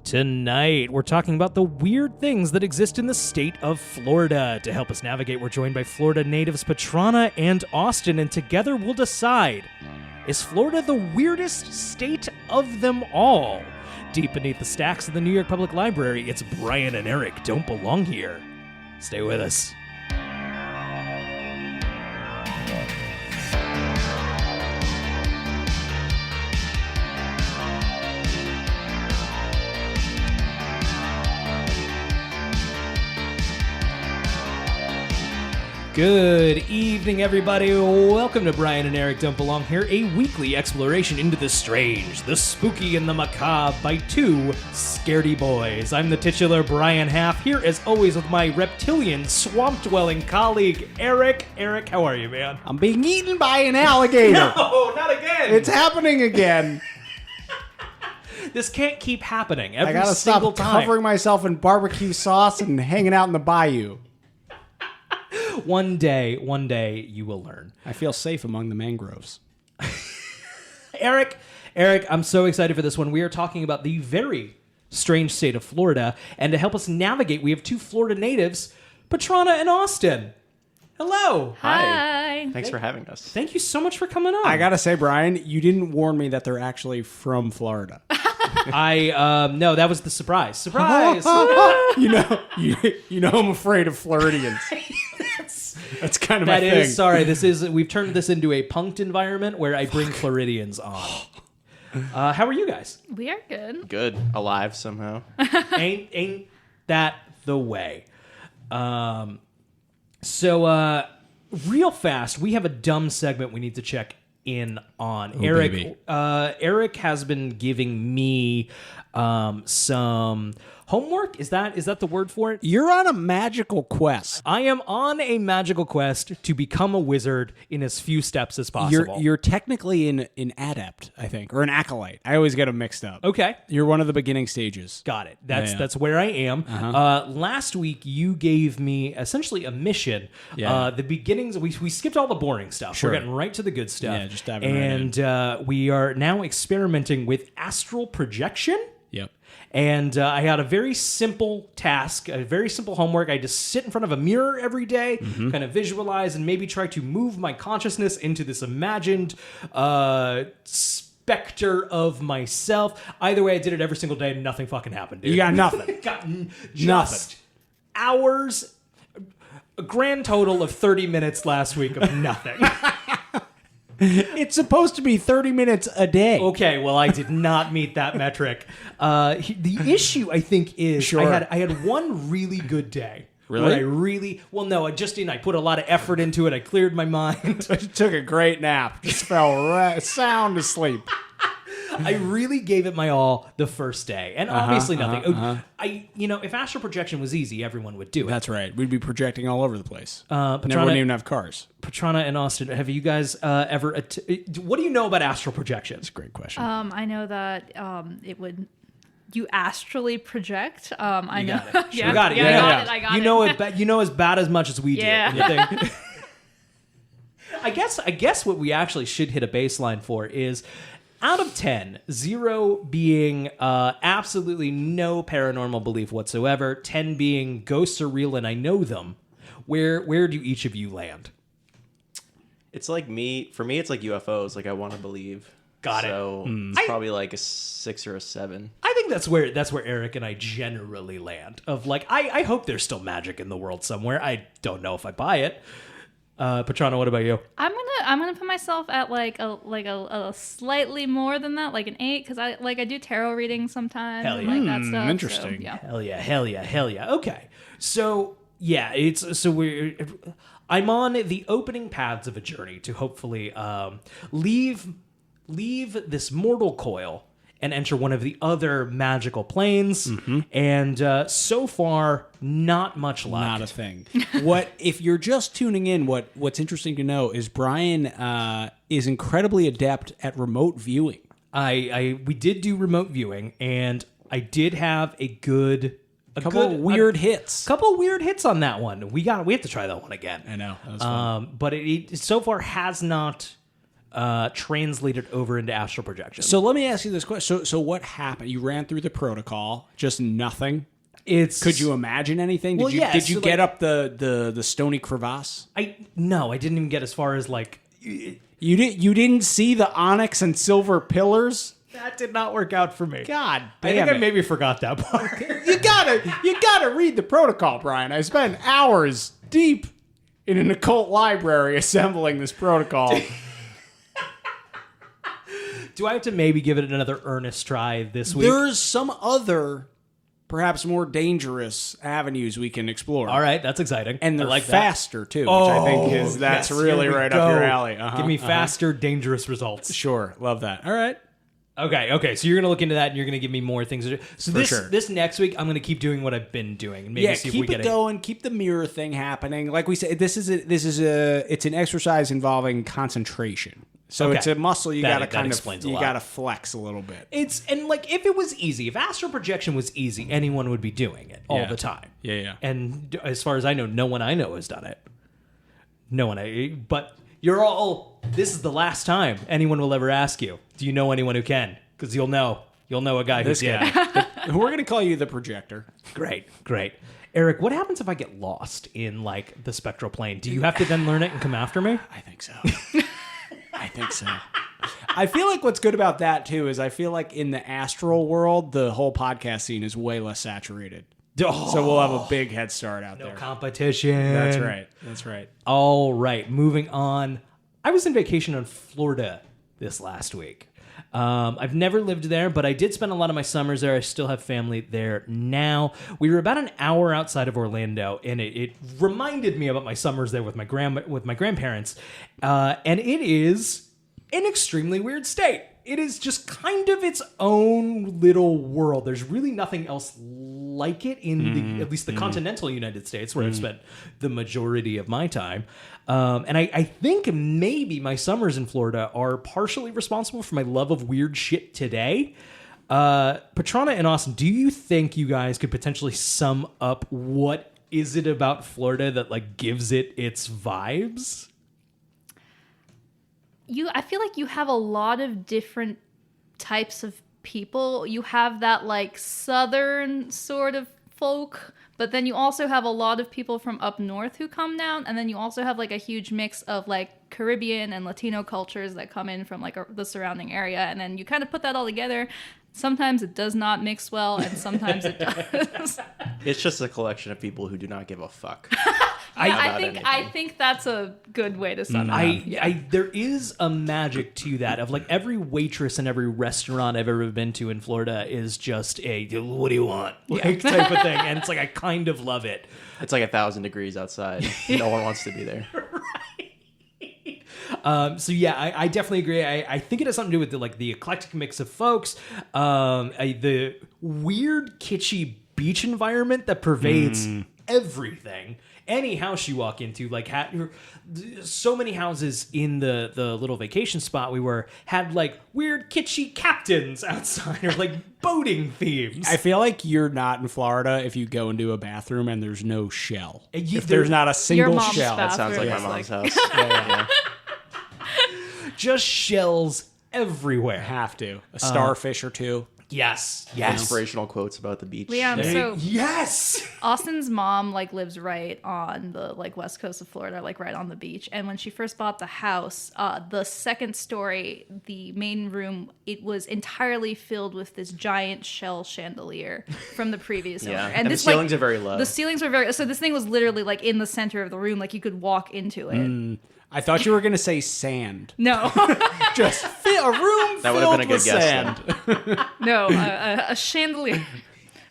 Tonight, we're talking about the weird things that exist in the state of Florida. To help us navigate, we're joined by Florida natives Petrana and Austin, and together we'll decide, is Florida the weirdest state of them all? Deep beneath the stacks of the New York Public Library, it's Brian and Eric don't belong here. Stay with us. Good evening, everybody. Welcome to Brian and Eric Don't Belong Here, a weekly exploration into the strange, the spooky, and the macabre by two scaredy boys. I'm the titular Brian Half, here as always with my reptilian, swamp-dwelling colleague, Eric. Eric, how are you, man? I'm being eaten by an alligator. No, not again. It's happening again. This can't keep happening every I gotta single stop time. covering myself in barbecue sauce and hanging out in the bayou. One day, you will learn. I feel safe among the mangroves. Eric, I'm so excited for this one. We are talking about the very strange state of Florida, and to help us navigate, we have two Florida natives, Petrana and Austin. Hello. Hi. Thanks for having us. Thank you so much for coming on. I gotta say, Brian, you didn't warn me that they're actually from Florida. No, that was the surprise. Surprise. You know, I'm afraid of Floridians. That's kind of my thing. We've turned this into a punked environment where I bring Floridians on. How are you guys? We are good. Good. Alive somehow. Ain't that the way? So real fast, we have a dumb segment we need to check in on. Oh, Eric, baby. Eric has been giving me some homework. Is that the word for it? You're on a magical quest. I am on a magical quest to become a wizard in as few steps as possible. You're technically an adept, I think, or an acolyte. I always get them mixed up. Okay. You're one of the beginning stages. Got it. That's Yeah. that's where I am. Uh-huh. Last week, you gave me essentially a mission. Yeah. The beginnings, we skipped all the boring stuff. Sure. We're getting right to the good stuff. Yeah, just diving right in. And we are now experimenting with astral projection. Yep. And I had a very simple task, a very simple homework. I just sit in front of a mirror every day, kind of visualize, and maybe try to move my consciousness into this imagined specter of myself. Either way, I did it every single day, and nothing fucking happened, dude. You got nothing. Got just hours, a grand total of 30 minutes last week of nothing. It's supposed to be 30 minutes a day. Okay, well, I did not meet that metric. The issue, I think, is Sure. I had one really good day. Really? Where I just didn't. I put a lot of effort into it. I cleared my mind. Took a great nap. Just fell sound asleep. I really gave it my all the first day, and obviously nothing. If astral projection was easy, everyone would do it. That's right. We'd be projecting all over the place. And they Petrana- wouldn't even have cars. Petrana and Austin, have you guys ever? What do you know about astral projection? That's a great question. I know that you astrally project. I know. Got it. Yeah, Got it. Yeah, Yeah. I got you it. know it. You know as bad as much as we do. Yeah. I guess what we actually should hit a baseline for is, out of 10, 0 being absolutely no paranormal belief whatsoever, 10 being ghosts are real and I know them. Where do each of you land? It's like me. For me, it's like UFOs. Like I want to believe. Got it. So it's probably like a 6 or a 7. I think that's where Eric and I generally land. Of like, I hope there's still magic in the world somewhere. I don't know if I buy it. Petrana, what about you? I'm gonna put myself at like a slightly more than that, like an 8, because I do tarot readings sometimes. Hell And yeah. like that stuff. Interesting. So, yeah. Hell yeah. Okay. So, yeah, I'm on the opening paths of a journey to hopefully leave this mortal coil and enter one of the other magical planes. And so far, not much luck. Not a thing. If you're just tuning in, what's interesting to know is Brian is incredibly adept at remote viewing. We did do remote viewing, and I did have a couple weird hits on that one. We have to try that one again. I know. That was fun. But it so far has not translated over into astral projection. So let me ask you this question. So what happened? You ran through the protocol, just nothing? Could you imagine anything? Well, yes, Did you so, get up the stony crevasse? No, I didn't even get as far as like... You didn't see the onyx and silver pillars? That did not work out for me. God I damn think it. I maybe forgot that part. You gotta read the protocol, Brian. I spent hours deep in an occult library assembling this protocol. Do I have to maybe give it another earnest try this week? There's some other, perhaps more dangerous avenues we can explore. All right, that's exciting. And they're I like faster, too, which I think that's really right up your alley. Give me faster, dangerous results. Sure, love that. All right. Okay. So you're gonna look into that, and you're gonna give me more things to do. So sure. this next week, I'm gonna keep doing what I've been doing, and maybe see if we keep get it going. Keep the mirror thing happening. Like we said, it's an exercise involving concentration. So Okay. it's a muscle you That gotta kind of explains a you lot. gotta flex a little bit. And like if it was easy, if astral projection was easy, anyone would be doing it all Yeah. the time. Yeah. And as far as I know, no one I know has done it. But you're all. This is the last time anyone will ever ask you. Do you know anyone who can? Because you'll know a guy who This can. guy. We're gonna call you the projector. Great. Eric, what happens if I get lost in like the spectral plane? Do you have to then learn it and come after me? I think so. I feel like what's good about that too is I feel like in the astral world, the whole podcast scene is way less saturated. Oh, So we'll have a big head start out no there. competition. That's right. All right, moving on. I was on vacation in Florida this last week. I've never lived there, but I did spend a lot of my summers there. I still have family there now. We were about an hour outside of Orlando, and it reminded me about my summers there with my grandparents. And it is an extremely weird state. It is just kind of its own little world. There's really nothing else like it in at least the continental United States, where I've spent the majority of my time. And I think maybe my summers in Florida are partially responsible for my love of weird shit today. Petrana and Austin, do you think you guys could potentially sum up what is it about Florida that like gives it its vibes? I feel like you have a lot of different types of people. You have that like southern sort of folk, but then you also have a lot of people from up north who come down, and then you also have like a huge mix of like Caribbean and Latino cultures that come in from like the surrounding area, and then you kind of put that all together. Sometimes it does not mix well, and sometimes it does. It's just a collection of people who do not give a fuck. I think that's a good way to sum it up. There is a magic to that of like every waitress in every restaurant I've ever been to in Florida is just a what do you want like type of thing, and it's like I kind of love it. It's like 1,000 degrees outside. No one wants to be there. So yeah, I definitely agree. I think it has something to do with the eclectic mix of folks, the weird kitschy beach environment that pervades everything. Any house you walk into, like so many houses in the little vacation spot we were had like weird kitschy captains outside or like boating themes. I feel like you're not in Florida if you go into a bathroom and there's no shell. If there's not a single mom's shell. bathroom. That sounds like my It's mom's like- house. Yeah. Just shells everywhere. Have to. A starfish or two. Yes. Inspirational quotes about the beach. Liam, so Yes. Austin's mom like lives right on the like west coast of Florida, like right on the beach. And when she first bought the house, the second story, the main room, it was entirely filled with this giant shell chandelier from the previous owner. And the ceilings are very low. The ceilings were very so. This thing was literally like in the center of the room, like you could walk into it. I thought you were going to say sand. No, Just a room That would have filled been a good with guess, sand. no, a chandelier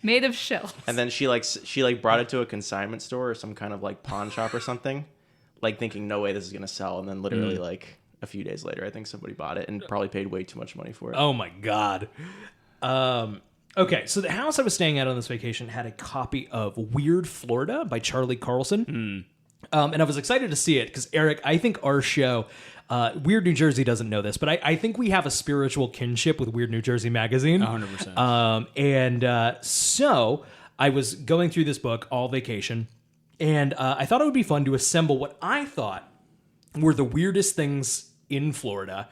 made of shells. And then she brought it to a consignment store or some kind of like pawn shop or something, like thinking no way this is gonna sell, and then literally like a few days later, I think somebody bought it and probably paid way too much money for it. Oh my God. Okay, so the house I was staying at on this vacation had a copy of Weird Florida by Charlie Carlson. And I was excited to see it because, Eric, I think our show, Weird New Jersey doesn't know this, but I think we have a spiritual kinship with Weird New Jersey magazine. 100%. So I was going through this book all vacation, and I thought it would be fun to assemble what I thought were the weirdest things in Florida,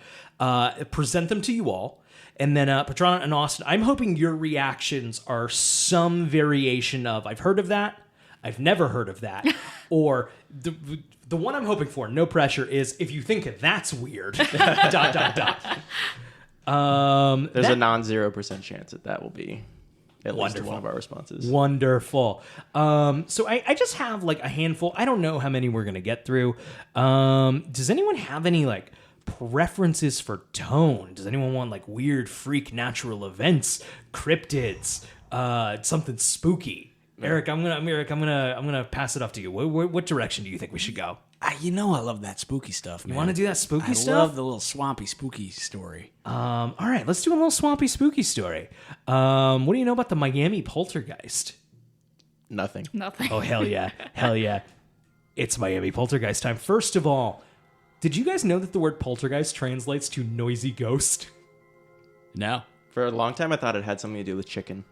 present them to you all. And then Petrana and Austin, I'm hoping your reactions are some variation of, I've heard of that, I've never heard of that, or the one I'm hoping for, no pressure, is if you think that's weird, ... There's a non-0% chance that will be at least one of our responses. Wonderful. So I just have like a handful. I don't know how many we're going to get through. Does anyone have any like preferences for tone? Does anyone want like weird freak natural events, cryptids, something spooky? Eric, I'm gonna pass it off to you. What direction do you think we should go? I love that spooky stuff, man. You want to do that spooky stuff? I love the little swampy spooky story. All right, let's do a little swampy spooky story. What do you know about the Miami poltergeist? Nothing. Oh, hell yeah. Hell yeah. It's Miami poltergeist time. First of all, did you guys know that the word poltergeist translates to noisy ghost? No. For a long time, I thought it had something to do with chicken.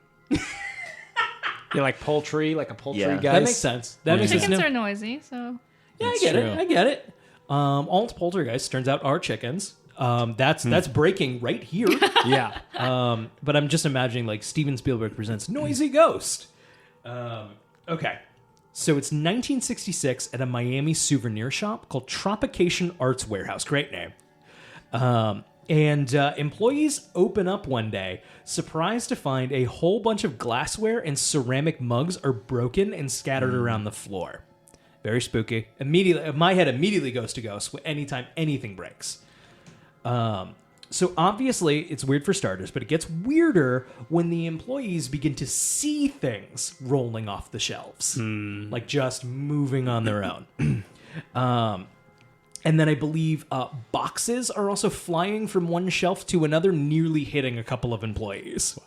You're like poultry, like a poultry Yeah. guy. That makes sense. Chickens are noisy, so Yeah, That's I get true. it. I get it. Alt poltergeists turns out are chickens. That's breaking right here. Yeah. But I'm just imagining like Steven Spielberg presents Noisy Ghost. Okay. So it's 1966 at a Miami souvenir shop called Tropication Arts Warehouse. Great name. And employees open up one day, surprised to find a whole bunch of glassware and ceramic mugs are broken and scattered around the floor. Very spooky. Immediately, my head immediately goes to ghosts anytime anything breaks. So obviously, it's weird for starters, but it gets weirder when the employees begin to see things rolling off the shelves, like just moving on their own. And then I believe boxes are also flying from one shelf to another, nearly hitting a couple of employees.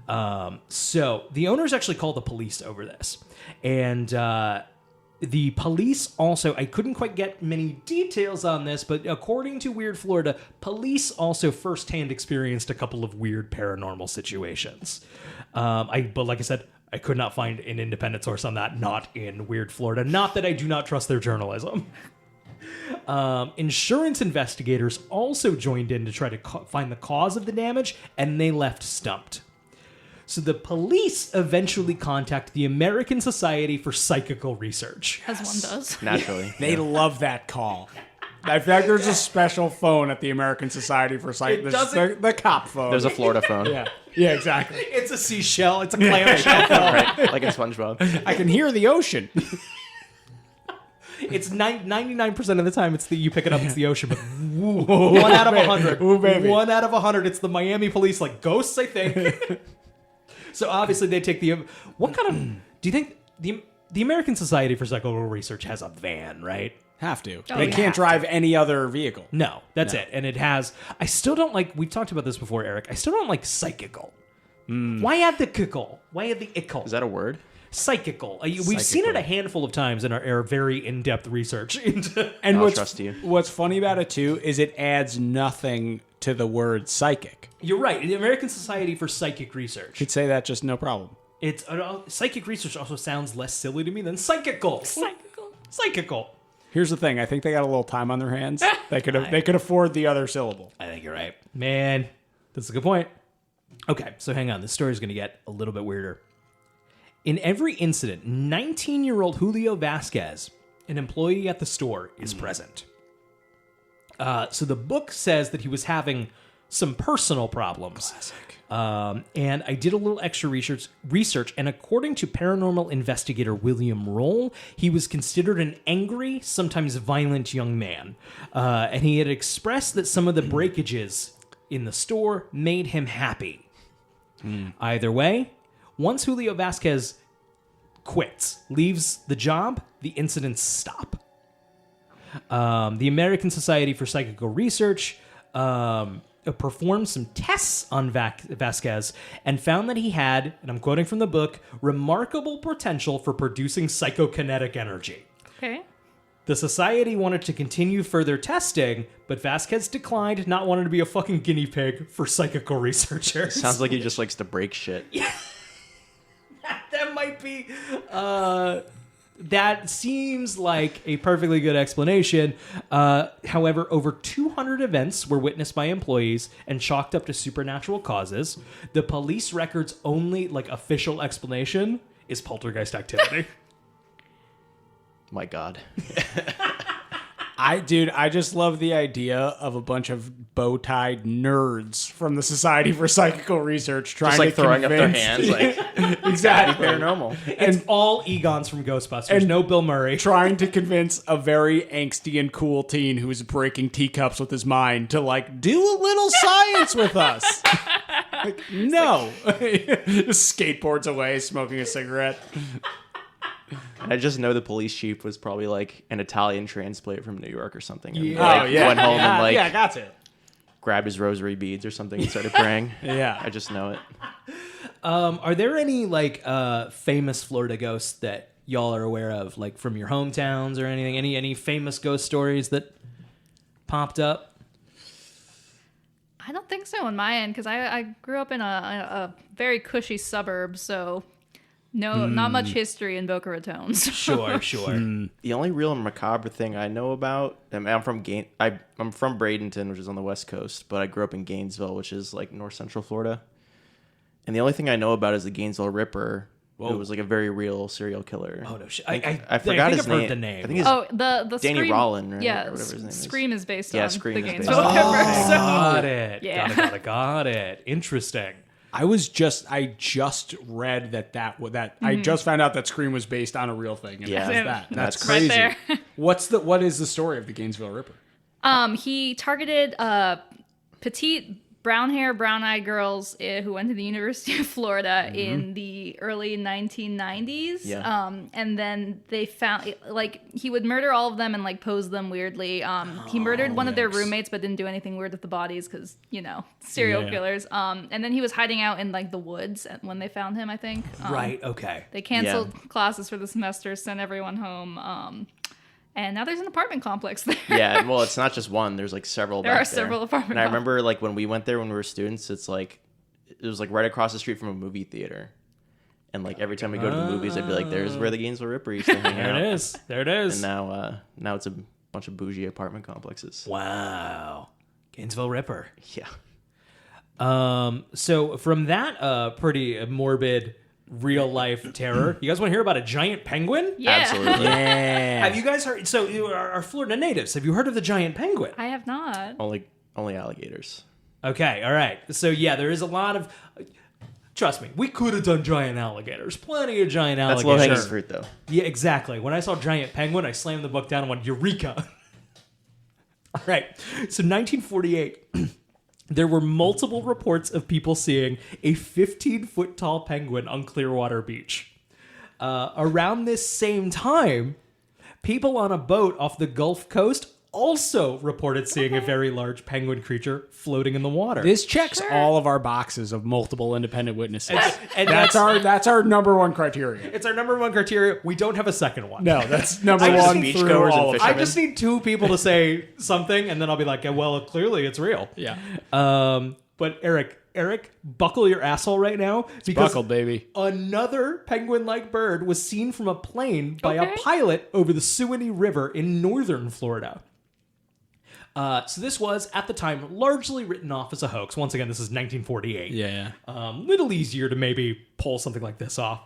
So the owners actually called the police over this. And the police also, I couldn't quite get many details on this, but according to Weird Florida, police also firsthand experienced a couple of weird paranormal situations. But like I said, I could not find an independent source on that, not in Weird Florida. Not that I do not trust their journalism. Insurance investigators also joined in to try to find the cause of the damage, and they left stumped. So the police eventually contact the American Society for Psychical Research. as one does. Naturally. They love that call. In fact, there's a special phone at the American Society for Psych. The cop phone. There's a Florida phone. Yeah, exactly. It's a seashell. It's a clamshell. Right? Like in SpongeBob. I can hear the ocean. It's 99% of the time you pick it up, it's the ocean, but 1 out of 100. Ooh, baby. 1 out of 100, it's the Miami police, like ghosts, I think. So obviously they take what kind of, do you think the American Society for Psychical Research has a van, right? Have to. Oh, They yeah. can't drive any other vehicle. No, that's it. And it has, I still don't like, we've talked about this before, Eric, I still don't like psychical. Why add the kickle? Why add the ickle? Is that a word? Psychical. We've seen it a handful of times in our very in-depth research into. And I'll trust you. What's funny about it, too, is it adds nothing to the word psychic. You're right. The American Society for Psychic Research. Could say that just no problem. It's psychic research also sounds less silly to me than psychical. Psychical. Here's the thing. I think they got a little time on their hands. They could afford the other syllable. I think you're right. Man, that's a good point. Okay, so hang on. This story's going to get a little bit weirder. In every incident, 19-year-old Julio Vasquez, an employee at the store, is present. So the book says that he was having some personal problems. Classic. And I did a little extra research, and according to paranormal investigator William Roll, he was considered an angry, sometimes violent young man. And he had expressed that some of the breakages in the store made him happy. Either way, once Julio Vasquez quits, leaves the job, the incidents stop. The American Society for Psychical Research performed some tests on Vasquez and found that he had, and I'm quoting from the book, remarkable potential for producing psychokinetic energy. Okay. The society wanted to continue further testing, but Vasquez declined, not wanting to be a fucking guinea pig for psychical researchers. Sounds like he just likes to break shit. That might be That seems like a perfectly good explanation. However, over 200 events were witnessed by employees and chalked up to supernatural causes. The police record's only official explanation is poltergeist activity. My God. I just love the idea of a bunch of bow-tied nerds from the Society for Psychical Research trying Just to throwing convince... up their hands like Exactly. paranormal. It's all Egons from Ghostbusters. No Bill Murray. Trying to convince a very angsty and cool teen who's breaking teacups with his mind to do a little science with us. No. Just skateboards away, smoking a cigarette. I just know the police chief was probably an Italian transplant from New York or something. And, Yeah. went home and got it. grabbed his rosary beads or something and started praying. Yeah. I just know it. Are there any famous Florida ghosts that y'all are aware of, from your hometowns or anything? Any famous ghost stories that popped up? I don't think so on my end because I grew up in a very cushy suburb, so not much history in Boca Raton. So. Sure. The only real macabre thing I know about, I'm from Bradenton, which is on the West Coast, but I grew up in Gainesville, which is north central Florida. And the only thing I know about is the Gainesville Ripper. Whoa. It was a very real serial killer. Oh no shit! I forgot his name. Heard the name. I think the Danny Scream, Rollin, right? Yeah, Or whatever his name is. Scream is based Yeah, on Scream the is based Gainesville on- Ripper. So. Got it. Yeah. Got it. Interesting. I just read that I just found out that Scream was based on a real thing. And Yeah. that was that. That's Right crazy. there. What is the story of the Gainesville Ripper? He targeted petite brown hair, brown eyed girls who went to the University of Florida in the early 1990s. Yeah. And then they found he would murder all of them and pose them weirdly. He murdered one of their roommates, but didn't do anything weird with the bodies because serial killers. And then he was hiding out in the woods when they found him. I think. Right. Okay. They canceled classes for the semester, sent everyone home. And now there's an apartment complex there. Yeah, well, it's not just one. There's several. There back are several apartment And I remember when we went there when we were students, it was right across the street from a movie theater. And every time we go to the movies, I'd be like, "There's where the Gainesville Ripper used to hang out." There it is. And now it's a bunch of bougie apartment complexes. Wow. Gainesville Ripper. Yeah. So from that pretty morbid real life terror, you guys want to hear about a giant penguin? Yeah. Absolutely. Yeah. Have you guys heard? So you are Florida natives. Have you heard of the giant penguin? I have not. Only alligators. Okay, all right. So yeah, there is a lot of. Trust me, we could have done giant alligators. Plenty of giant That's alligators. low hanging fruit, though. Yeah, exactly. When I saw giant penguin, I slammed the book down and went, "Eureka!" All right. So 1948. There were multiple reports of people seeing a 15-foot tall penguin on Clearwater Beach. Around this same time, people on a boat off the Gulf Coast also reported seeing a very large penguin creature floating in the water. This checks all of our boxes of multiple independent witnesses. And that's our number one criteria. It's our number one criteria. We don't have a second one. No, that's number I just one need through beachgoers all and of I them. just need two people to say something, and then I'll be like, well, clearly it's real. Yeah. But Eric, buckle your asshole right now. Because Buckled, baby. another penguin-like bird was seen from a plane by a Okay. pilot over the Suwannee River in northern Florida. So this was, at the time, largely written off as a hoax. Once again, this is 1948. Yeah. Little easier to maybe pull something like this off.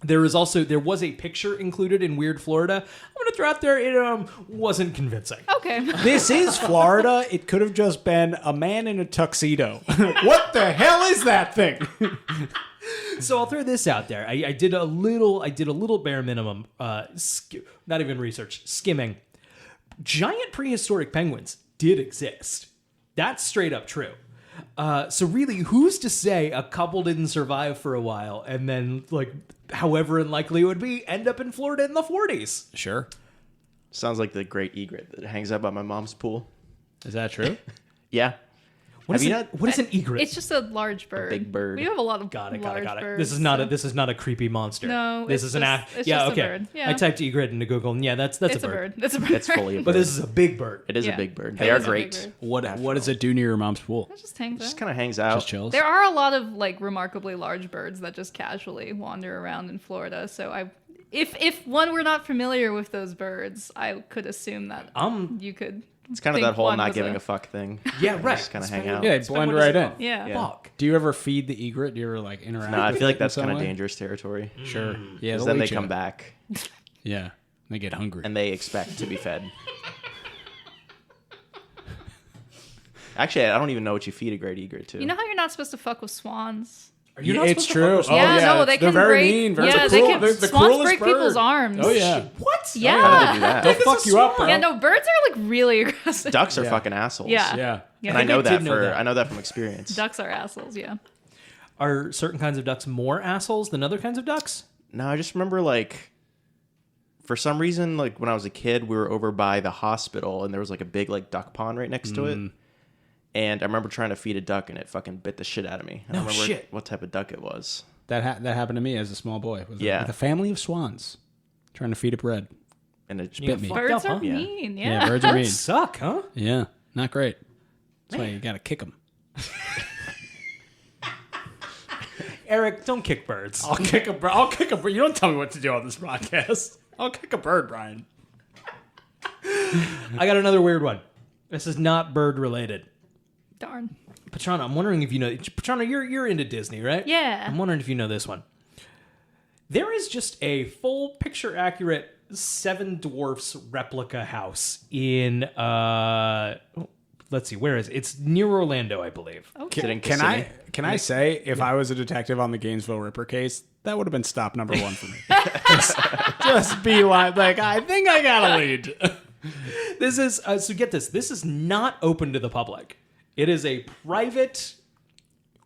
There was a picture included in Weird Florida. I'm going to throw out there, it wasn't convincing. Okay. This is Florida. It could have just been a man in a tuxedo. What the hell is that thing? So I'll throw this out there. I did a little bare minimum, not even research, skimming. Giant prehistoric penguins did exist. That's straight up true. So really, who's to say a couple didn't survive for a while and then, however unlikely it would be, end up in Florida in the 40s? Sure. Sounds like the great egret that hangs out by my mom's pool. Is that true? Yeah. What is Have you it? What is an egret? It's just a large bird. big bird. We have a lot of Got it. large birds. This is not so- a this is not a creepy monster. No, this it's is an just- act. it's Yeah, just a okay. bird. Yeah. I typed egret into Google, and yeah, that's It's a bird. It's a bird. It's fully a bird. But this is a big bird. It is Yeah. a big bird. It They are is a big great. bird. What does it do near your mom's pool? It just hangs Just out. kind of hangs out. Just chills. There are a lot of like remarkably large birds that just casually wander around in Florida. So if one were not familiar with those birds, I could assume that you could. It's kind of think that whole one not was giving a fuck thing. Yeah, right. Just kind of hang out. Yeah, blend right in. Yeah. Yeah. Fuck. Do you ever feed the egret? Do you ever like interact? No, I with feel like it in that's some kind of way? dangerous territory. Sure. Yeah, Because they'll then they eat you. come back Yeah, they get hungry. and they expect to be fed. Actually, I don't even know what you feed a great egret to. You know how you're not supposed to fuck with swans? Are you not It's supposed to true. fuck with Oh, yeah, no, they they're can very break. mean, very yeah, cruel. they can. They're the Swans cruelest break bird. people's arms. Oh yeah. What? Yeah. How do they do that? They'll fuck you up, bro. Yeah, no, birds are like really aggressive. Ducks are Yeah. fucking assholes. Yeah. Yeah. Yeah. And I know I did that know that. I know that from experience. Ducks are assholes. Yeah. Are certain kinds of ducks more assholes than other kinds of ducks? No, I just remember like for some reason, like when I was a kid, we were over by the hospital and there was like a big like duck pond right next to it. And I remember trying to feed a duck and it fucking bit the shit out of me. I don't remember shit. what type of duck it was. That happened to me as a small boy. Yeah. With a family of swans trying to feed it bread. And it bit me. fucked Birds up, are huh? Yeah. mean. Yeah, Yeah. birds are mean. Suck, huh? Yeah, not great. That's why you gotta kick them. Eric, don't kick birds. I'll kick a bird. I'll kick a bird. You don't tell me what to do on this podcast. I'll kick a bird, Brian. I got another weird one. This is not bird related. Darn. Petrana, I'm wondering if you know. Petrana, you're into Disney, right? Yeah. I'm wondering if you know this one. There is just a full picture accurate Seven Dwarfs replica house in let's see, where is it? It's near Orlando, I believe. Okay. Can I say if I was a detective on the Gainesville Ripper case, that would have been stop number one for me. just be like I think I got a lead. This is so get this. This is not open to the public. It is a private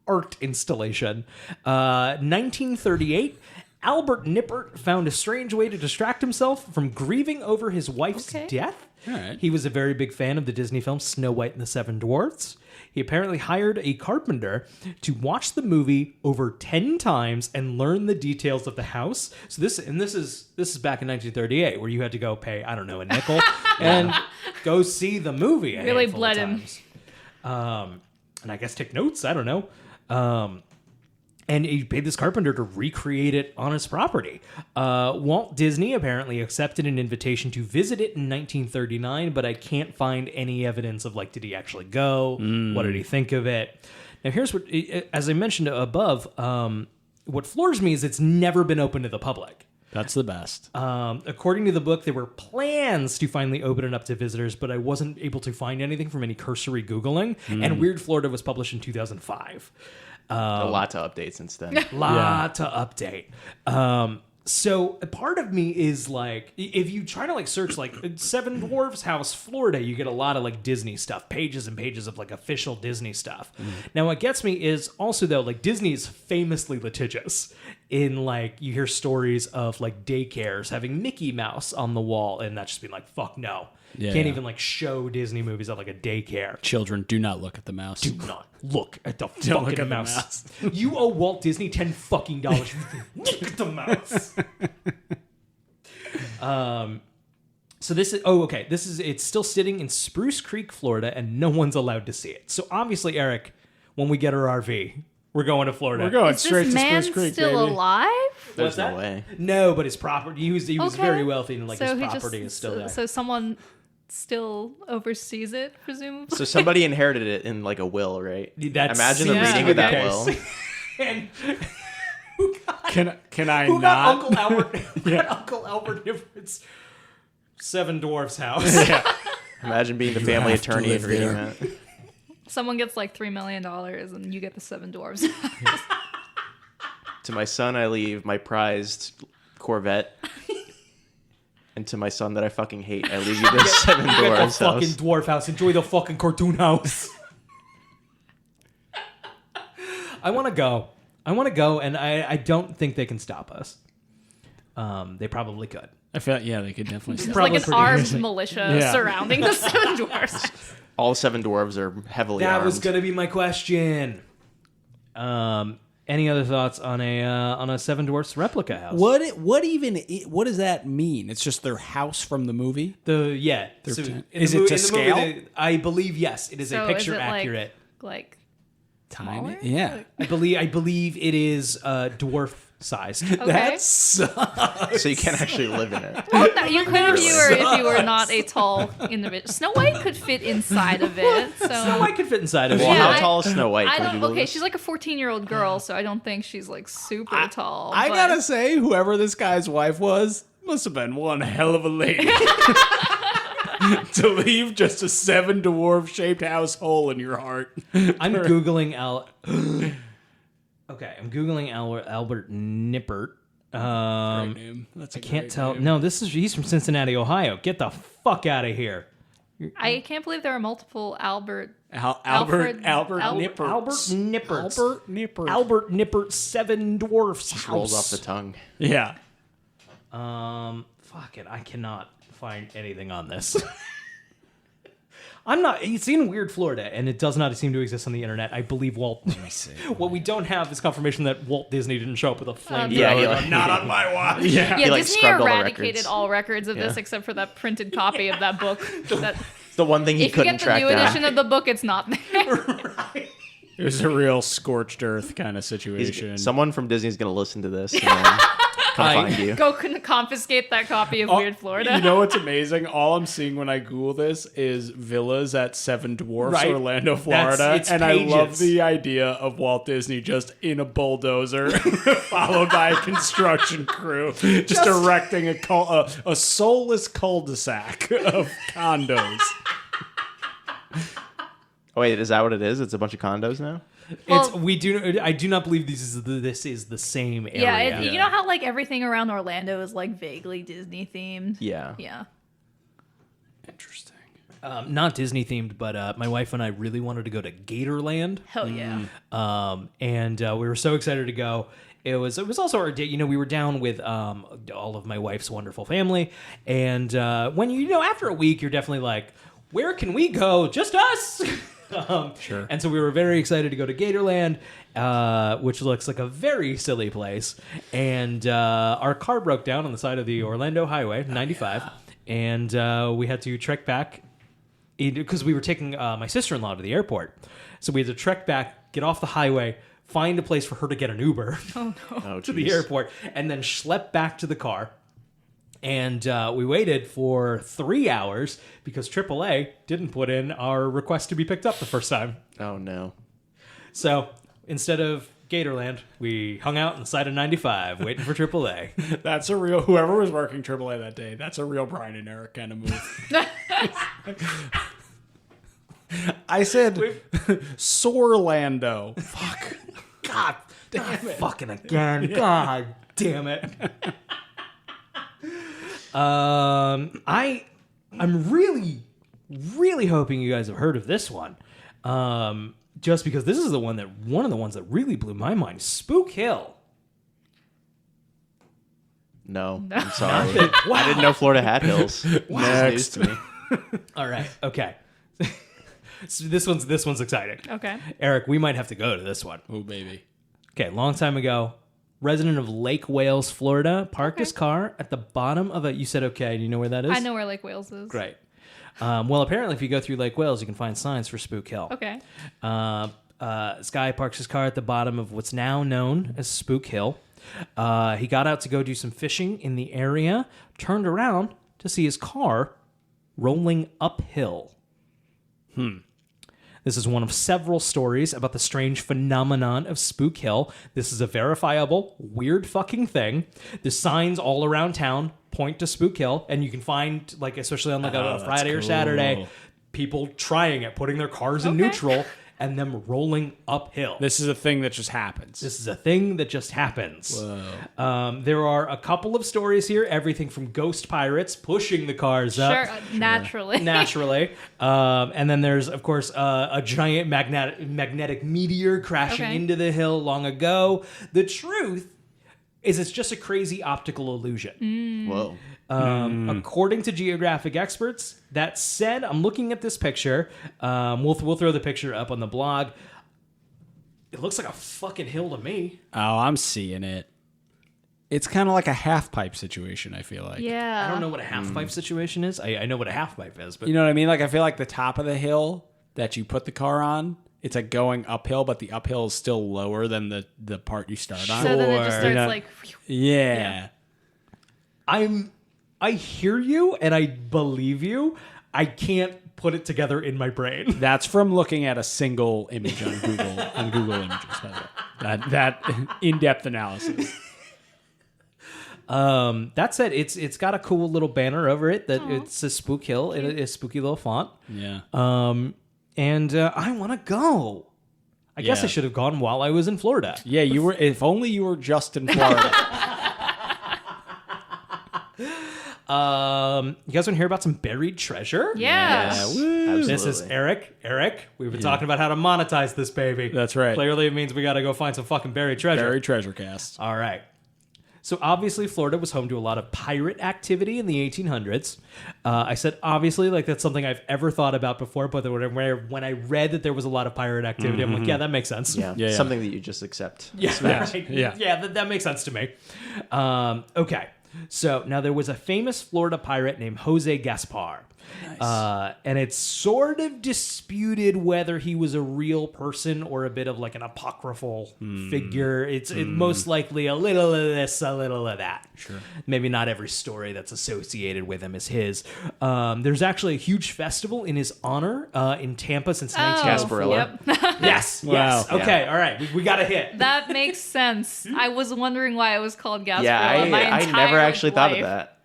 art installation. 1938. Albert Nippert found a strange way to distract himself from grieving over his wife's Okay. death. All right. He was a very big fan of the Disney film Snow White and the Seven Dwarfs. He apparently hired a carpenter to watch the movie over 10 times and learn the details of the house. So this is back in 1938 where you had to go pay, I don't know, a nickel and go see the movie. Really bled him. And I guess take notes. I don't know. And he paid this carpenter to recreate it on his property. Walt Disney apparently accepted an invitation to visit it in 1939, but I can't find any evidence of, like, did he actually go? What did he think of it? Now, here's what, as I mentioned above, what floors me is it's never been open to the public. That's the best. According to the book, there were plans to finally open it up to visitors, but I wasn't able to find anything from any cursory Googling. And Weird Florida was published in 2005. A lot to update since then. Lot to update. So a part of me is like, if you try to like search like Seven Dwarfs House, Florida, you get a lot of like Disney stuff, pages and pages of like official Disney stuff. Now what gets me is also though, like Disney is famously litigious in like, you hear stories of like daycares having Mickey Mouse on the wall and that just being like, fuck no. Yeah, Can't yeah. even like show Disney movies at like a daycare. Children, do not look at the mouse. Do not look at the look fucking at the mouse. You owe Walt Disney $10 fucking dollars. Look at the mouse. So this is okay. It's still sitting in Spruce Creek, Florida, and no one's allowed to see it. So obviously, Eric, when we get our RV, we're going to Florida. We're going Is straight this to man Spruce Creek, still baby. alive? There's What's no that? way. No, but his property. He was Okay. very wealthy, and like So his he property is still there. So someone still oversees it, presumably. So somebody inherited it in like a will, right? That's Imagine the seems reading to of be that the will. and Can I who not? got Uncle Albert? Who got Uncle Albert Nippert's Seven Dwarfs house? Imagine being the family have to attorney and live reading there. that. Someone gets like $3 million and you get the Seven Dwarfs. To my son, I leave my prized Corvette. And to my son that I fucking hate, I leave you this Seven Get the Dwarfs fucking house. dwarf house. Enjoy the fucking cartoon house. I want to go. And I don't think they can stop us. They probably could. I feel they could definitely. It's Stop. like Probably an pretty armed easy. militia Yeah. surrounding the Seven Dwarfs. All 7 dwarves are heavily That armed. was going to be my question. Any other thoughts on a Seven Dwarfs replica house? What does that mean? It's just their house from the movie? So is in it the to movie, scale? I believe yes. It is So a picture is it accurate. Like Tiny? smaller? Yeah. I believe it is dwarf sized. Okay. So you can't actually live in it. Well, no, you could if you were not a tall individual. Snow White could fit inside of it. So Snow White could fit inside of it. Well, Yeah, how tall is Snow White? I Would don't. you believe Okay, it? she's like a 14-year-old girl, so I don't think she's like super tall. I but- gotta say, whoever this guy's wife was must have been one hell of a lady. To leave just a 7 dwarf shaped house hole in your heart. I'm googling Okay, I'm googling Albert Nippert. Great name. That's I can't tell. No, he's from Cincinnati, Ohio. Get the fuck out of here. I can't believe there are multiple Albert. Albert Alfred- Nippert. Albert Nipperts. Albert Nippert. Albert Nippert, Seven Dwarfs Just house. rolls off the tongue. Yeah. Fuck it. I cannot find anything on this. I'm not. It's in Weird Florida, and it does not seem to exist on the internet. I believe Walt. Let me see. What we don't have is confirmation that Walt Disney didn't show up with a flamethrower. Yeah, Not on my watch. Yeah. Yeah, like, Disney scrubbed all the eradicated records. all records of this Yeah. except for that printed copy of that book. That The one thing he if you couldn't get the track new down. edition of the book, it's not there. It was a real scorched earth kind of situation. Someone from Disney's going to listen to this and then come find you. Go confiscate that copy of Weird Florida. You know what's amazing? All I'm seeing when I Google this is villas at Seven Dwarfs, Right. Orlando, Florida. It's And I love pages. the idea of Walt Disney just in a bulldozer, followed by a construction crew, just erecting a soulless cul-de-sac of condos. Oh, wait, is that what it is? It's a bunch of condos now? Well- I do not believe this is the same area. yeah, you know how like everything around Orlando is like vaguely Disney themed. Yeah. Yeah. Interesting. Not Disney themed, but my wife and I really wanted to go to Gatorland. Hell yeah. And we were so excited to go. It was also our date. You know, we were down with all of my wife's wonderful family, and when after a week, you're definitely like, where can we go? Just us. Sure. And so we were very excited to go to Gatorland, which looks like a very silly place. And our car broke down on the side of the Orlando Highway, 95, and we had to trek back because we were taking my sister-in-law to the airport. So we had to trek back, get off the highway, find a place for her to get an Uber Oh, to the geez. airport, and then schlep back to the car. And we waited for 3 hours because AAA didn't put in our request to be picked up the first time. Oh, no. So instead of Gatorland, we hung out on the side of 95 waiting for AAA. That's a real, whoever was working AAA that day, that's a real Brian and Eric kind of move. I said Sorlando. Fuck. God damn it. Fucking again. God damn it. I'm really, really hoping you guys have heard of this one. Just because this is one of the ones that really blew my mind. Spook Hill. No, I'm sorry. I didn't know Florida had hills. This is news to me. All right. Okay. So this one's exciting. Okay. Eric, we might have to go to this one. Oh, baby. Okay, long time ago, resident of Lake Wales, Florida, parked his car at the bottom of a... You said okay. Do you know where that is? I know where Lake Wales is. Great. Well, apparently, if you go through Lake Wales, you can find signs for Spook Hill. Okay. This guy parks his car at the bottom of what's now known as Spook Hill. He got out to go do some fishing in the area, turned around to see his car rolling uphill. This is one of several stories about the strange phenomenon of Spook Hill. This is a verifiable, weird fucking thing. The signs all around town point to Spook Hill, and you can find, like, especially on like a Friday or Saturday, people trying it, putting their cars in neutral, and them rolling uphill. This is a thing that just happens. This is a thing that just happens. Whoa. There are a couple of stories here, everything from ghost pirates pushing the cars up. Sure. Naturally. Naturally. And then there's, of course, a giant magnetic meteor crashing Okay. into the hill long ago. The truth is it's just a crazy optical illusion. Whoa. According to geographic experts. That said, I'm looking at this picture. We'll throw the picture up on the blog. It looks like a fucking hill to me. Oh, I'm seeing it. It's kind of like a half pipe situation, I feel like. Yeah. I don't know what a half pipe situation is. I know what a half pipe is, but You know what I mean? Like, I feel like the top of the hill that you put the car on, it's like going uphill, but the uphill is still lower than the part you start on. So then it just Sure. starts Yeah. like. Yeah. I hear you and I believe you. I can't put it together in my brain. That's from looking at a single image on Google Images, by the way. That in-depth analysis. That said, it's got a cool little banner over it that it's a Spook Hill in a spooky little font. Yeah. And I want to go. I guess I Yeah. should have gone while I was in Florida. Yeah, you were. If only you were just in Florida. You guys want to hear about some buried treasure? Yeah. Absolutely. This is Eric. Eric, we've been talking about how to monetize this baby. That's right. Clearly, it means we got to go find some fucking buried treasure. Very treasure cast. All right. So obviously, Florida was home to a lot of pirate activity in the 1800s. I said obviously, like that's something I've ever thought about before, but when I read that there was a lot of pirate activity, I'm like, yeah, that makes sense. Yeah. Yeah. Something that you just accept. Yeah, right. Yeah. Yeah, that makes sense to me. Okay, so now there was a famous Florida pirate named Jose Gaspar. And it's sort of disputed whether he was a real person or a bit of like an apocryphal figure. It's most likely a little of this, a little of that. Sure. Maybe not every story that's associated with him is his. There's actually a huge festival in his honor in Tampa since 1904. Gasparilla. Yep. Yes, Wow. yes. Okay, all right. We got a hit. That makes sense. I was wondering why it was called Gasparilla. Yeah, my I entire never actually thought of life. that.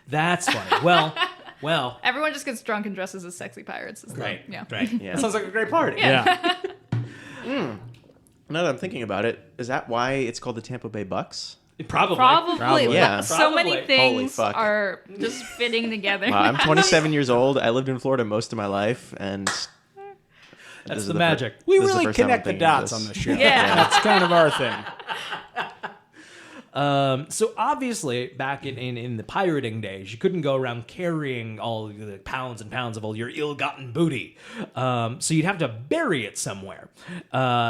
That's funny. Well. Everyone just gets drunk and dresses as sexy pirates. Is Right. Yeah. Right. Yeah. That sounds like a great party. Yeah. Now that I'm thinking about it, is that why it's called the Tampa Bay Bucks? Probably. Probably. Yeah. So many Probably. Holy things fuck. are just fitting together. I'm 27 years old. I lived in Florida most of my life, and That's the magic. We this is the really first time I'm connect the thinking of dots this. on the show. Yeah. That's kind of our thing. So obviously, back in the pirating days, you couldn't go around carrying all the pounds and pounds of all your ill-gotten booty. So you'd have to bury it somewhere,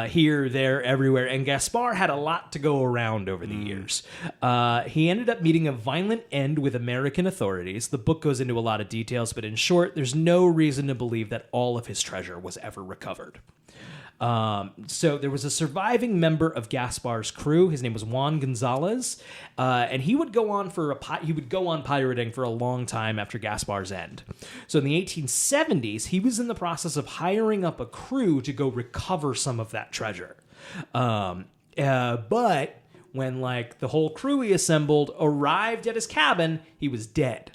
here, there, everywhere. And Gaspar had a lot to go around over the years. He ended up meeting a violent end with American authorities. The book goes into a lot of details, but in short, there's no reason to believe that all of his treasure was ever recovered. So there was a surviving member of Gaspar's crew. His name was Juan Gonzalez, and he would go on pirating for a long time after Gaspar's end. So in the 1870s, he was in the process of hiring up a crew to go recover some of that treasure. But when the whole crew he assembled arrived at his cabin, he was dead.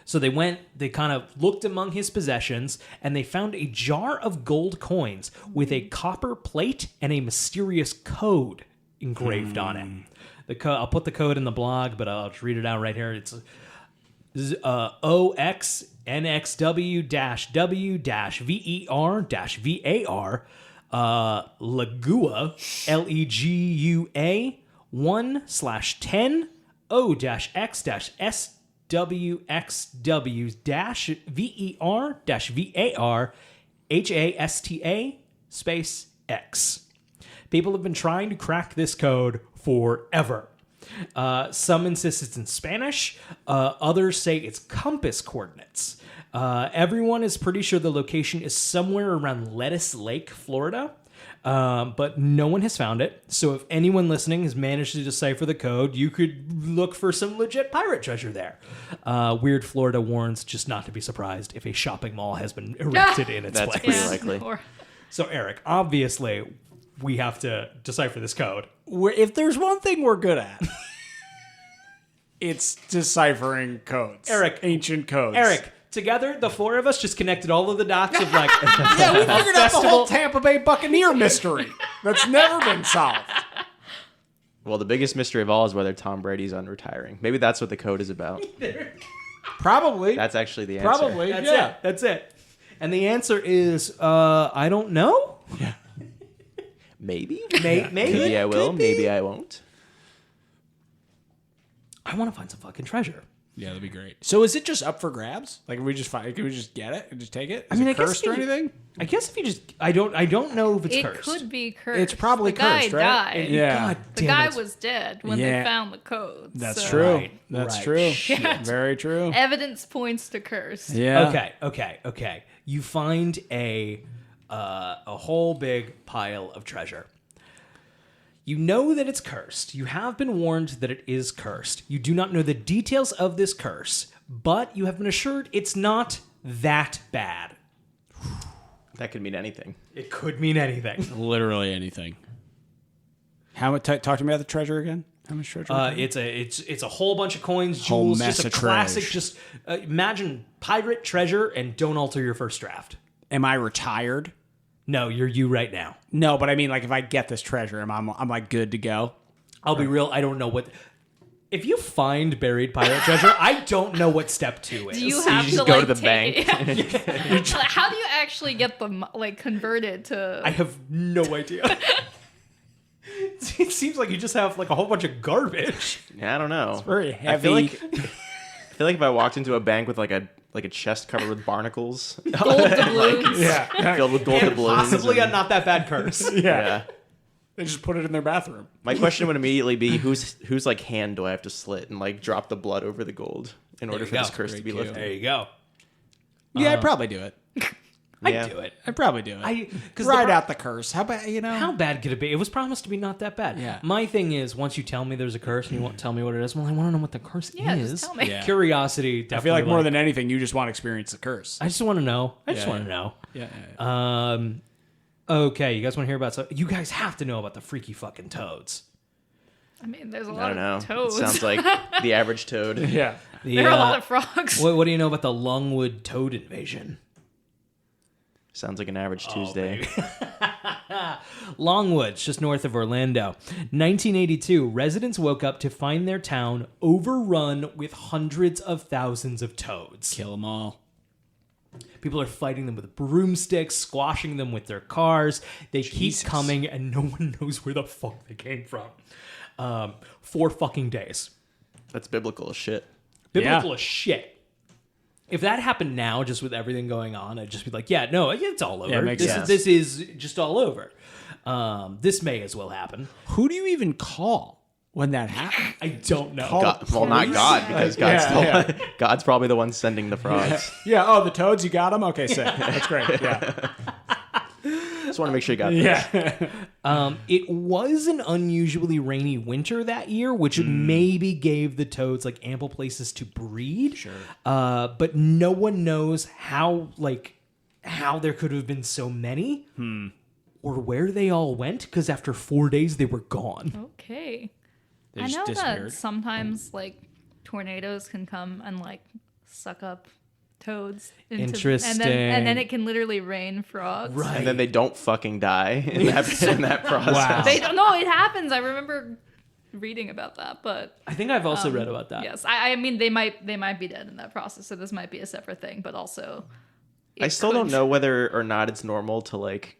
So they kind of looked among his possessions, and they found a jar of gold coins with a copper plate and a mysterious code engraved on it. I'll put the code in the blog, but I'll just read it out right here. It's OXNXW-W-VER-VAR Legua LEGUA 1/10 O-X-S WXW-VER-VAR HASTA space X. People have been trying to crack this code forever. Some insist it's in Spanish. Others say it's compass coordinates. Everyone is pretty sure the location is somewhere around Lettuce Lake, Florida. But no one has found it. So if anyone listening has managed to decipher the code, you could look for some legit pirate treasure there. Weird Florida warns just not to be surprised if a shopping mall has been erected in its That's place. pretty likely. So Eric, obviously, we have to decipher this code. If there's one thing we're good at, It's deciphering codes. Eric. Ancient codes. Eric, together, the four of us just connected all of the dots of Yeah, we figured out the whole Tampa Bay Buccaneer mystery. That's never been solved. Well, the biggest mystery of all is whether Tom Brady's unretiring. Maybe that's what the code is about. probably. That's actually the answer. Probably. That's it. And the answer is, I don't know. Maybe. Maybe. Maybe I will. Maybe I won't. I want to find some fucking treasure. Yeah, that'd be great. So is it just up for grabs? Like, can we just get it and just take it? Is it cursed or anything? I guess if you just, I don't know if it's It cursed. could be cursed. It's probably the guy cursed, right? died. Yeah. God The damn guy it. was dead when Yeah. they found the codes. That's so true. That's Right. true. Shit. Very true. Evidence points to curse. Yeah. Okay. You find a whole big pile of treasure. You know that it's cursed. You have been warned that it is cursed. You do not know the details of this curse, but you have been assured it's not that bad. That could mean anything. It could mean anything. Literally anything. How much? Talk to me about the treasure again. How much treasure? It's a whole bunch of coins, Whole jewels, mess just a of classic. trash. Just imagine pirate treasure and don't alter your first draft. Am I retired? No, you're you right now. No, but I mean, like, if I get this treasure, I'm like good to go. I'll be real. I don't know what. If you find buried pirate treasure, I don't know what step 2 is. Do you have just to go like to the take it? How do you actually get them like converted to? I have no idea. It seems like you just have like a whole bunch of garbage. Yeah, I don't know. It's very I heavy. feel like if I walked into a bank with like a chest covered with barnacles, gold doubloons. Yeah. filled with gold And doubloons, possibly a and- not that bad curse. yeah. They just put it in their bathroom. My question would immediately be, whose like hand do I have to slit and like drop the blood over the gold in order you for this go. curse to Great be cue. lifted? There you go. Yeah, I'd probably do it. I'd do it. I'd probably do it. Because Ride out the curse. How about How bad could it be? It was promised to be not that bad. Yeah. My thing is, once you tell me there's a curse and you won't tell me what it is, well, I want to know what the curse Yeah, is. just tell me. Yeah. Curiosity. Definitely I feel like more than anything, you just want to experience the curse. I just want to know. I just Yeah, want to know. Yeah. Okay, you guys want to hear about? So you guys have to know about the freaky fucking toads. I mean, there's a I lot don't know. of toads. It sounds like the average toad. Yeah. There are a lot of frogs. What do you know about the Longwood toad invasion? Sounds like an average Tuesday. Longwoods, just north of Orlando. 1982, residents woke up to find their town overrun with hundreds of thousands of toads. Kill them all. People are fighting them with broomsticks, squashing them with their cars. They Jesus. keep coming, and no one knows where the fuck they came from. 4 fucking days. That's biblical as shit. Biblical as shit. If that happened now, just with everything going on, I'd just be like, yeah, no, it's all over. Yeah, it makes sense. This is just all over. This may as well happen. Who do you even call when that happens? I don't know. God, well, not God, because God's probably the one sending the frogs. Yeah. Oh, the toads. You got them. Okay, sick. That's great. Yeah. Just want to make sure you got this. Yeah. It was an unusually rainy winter that year, which maybe gave the toads like ample places to breed. Sure. But no one knows how there could have been so many, or where they all went. Because after 4 days, they were gone. Okay. They I just know that disappeared. sometimes like tornadoes can come and like suck up toads. Interesting. And then it can literally rain frogs. Right. And then they don't fucking die in that process. Wow. They don't know it happens. I remember reading about that, but I think I've also read about that. yes, I mean they might be dead in that process, so this might be a separate thing, but also I it still could- don't know whether or not it's normal to like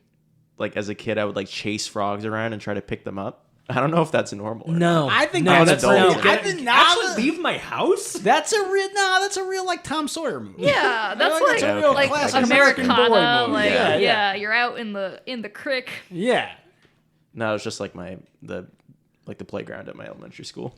as a kid I would like chase frogs around and try to pick them up. I don't know if that's normal. Or No, I think no, that's adult. I think actually leave my house. That's a real like Tom Sawyer movie. Yeah, that's Like, like that's a real like classic Americana, American boy movie. like Yeah, yeah, yeah. you're out in the creek. Yeah. No, it's just like the playground at my elementary school.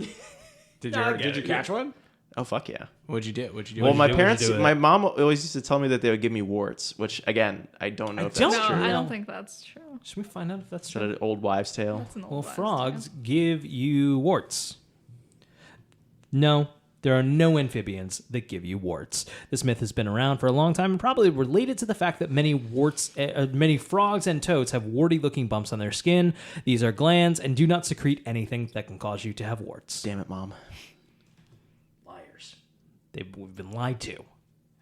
Did No, I you get did you it, catch one? Oh fuck yeah. What'd you do? What'd you do? Well, my do? What'd you parents, do with my it? mom always used to tell me that they would give me warts, which again, I don't know if that's don't No, true. I No. don't think that's true. Should we find out if that's Is that true? an old wives' tale? That's an old Well, wives' frogs tale. give you warts. No, there are no amphibians that give you warts. This myth has been around for a long time and probably related to the fact that many frogs and toads have warty-looking bumps on their skin. These are glands and do not secrete anything that can cause you to have warts. Damn it, mom. Liars. We've been lied to.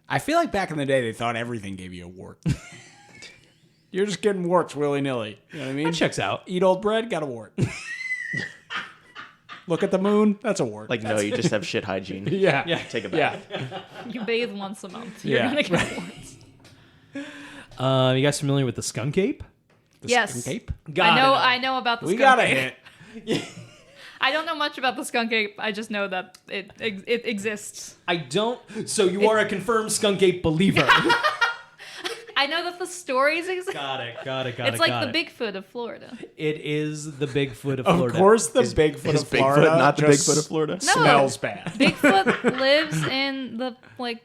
I feel like back in the day they thought everything gave you a wart. You're just getting warts willy-nilly. You know what I mean? That checks out. Eat old bread, got a wart. Look at the moon, that's a wart. Like, no, you just have shit hygiene. yeah. Take it back. Yeah. You bathe once a month. You're Yeah. gonna get warts. You guys familiar with the skunk ape? Yes. Cape? I know about the We skunk got a ape. hint. I don't know much about the skunk ape. I just know that it exists. I don't. So you are a confirmed skunk ape believer. I know that the stories exist. Got it. It's like the Bigfoot of Florida. It is the Bigfoot of Of Florida. course, the Bigfoot Is of Florida Bigfoot not the just Bigfoot of Florida? No. smells bad. Bigfoot lives in the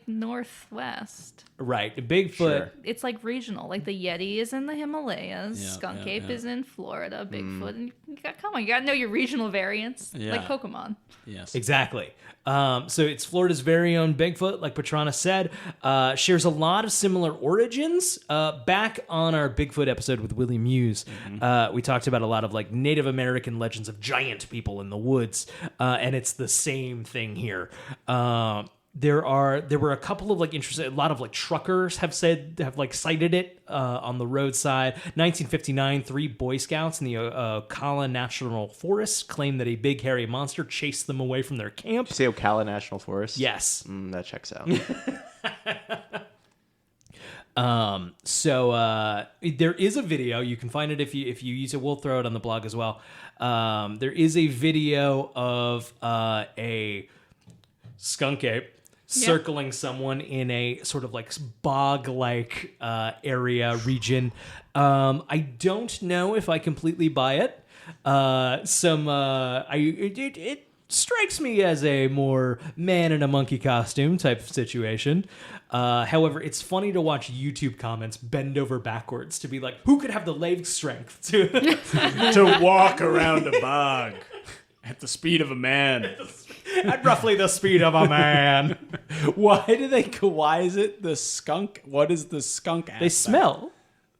northwest. Right. Bigfoot. Sure. It's like regional. Like the Yeti is in the Himalayas. Yeah, Skunk yeah, ape yeah. is in Florida. Bigfoot. And come on, you gotta know your regional variants. Yeah. Like Pokemon. Yes. Exactly. So it's Florida's very own Bigfoot, like Petrana said. Shares a lot of similar origins. Back on our Bigfoot episode with Willie Muse, we talked about a lot of like Native American legends of giant people in the woods, and it's the same thing here. There were a couple of like interesting, a lot of like truckers have cited it on the roadside. 1959, 3 Boy Scouts in the Ocala National Forest claimed that a big hairy monster chased them away from their camp. Did you say Ocala National Forest? Yes. That checks out. So there is a video. You can find it if you use it. We'll throw it on the blog as well. There is a video of a skunk ape circling someone in a sort of like bog-like region. I don't know if I completely buy it. It strikes me as a more man in a monkey costume type of situation. However, it's funny to watch YouTube comments bend over backwards to be like, who could have the leg strength to To walk around a bog at the speed of a man. at roughly the speed of a man? Why is it the skunk? What is the skunk aspect? They smell.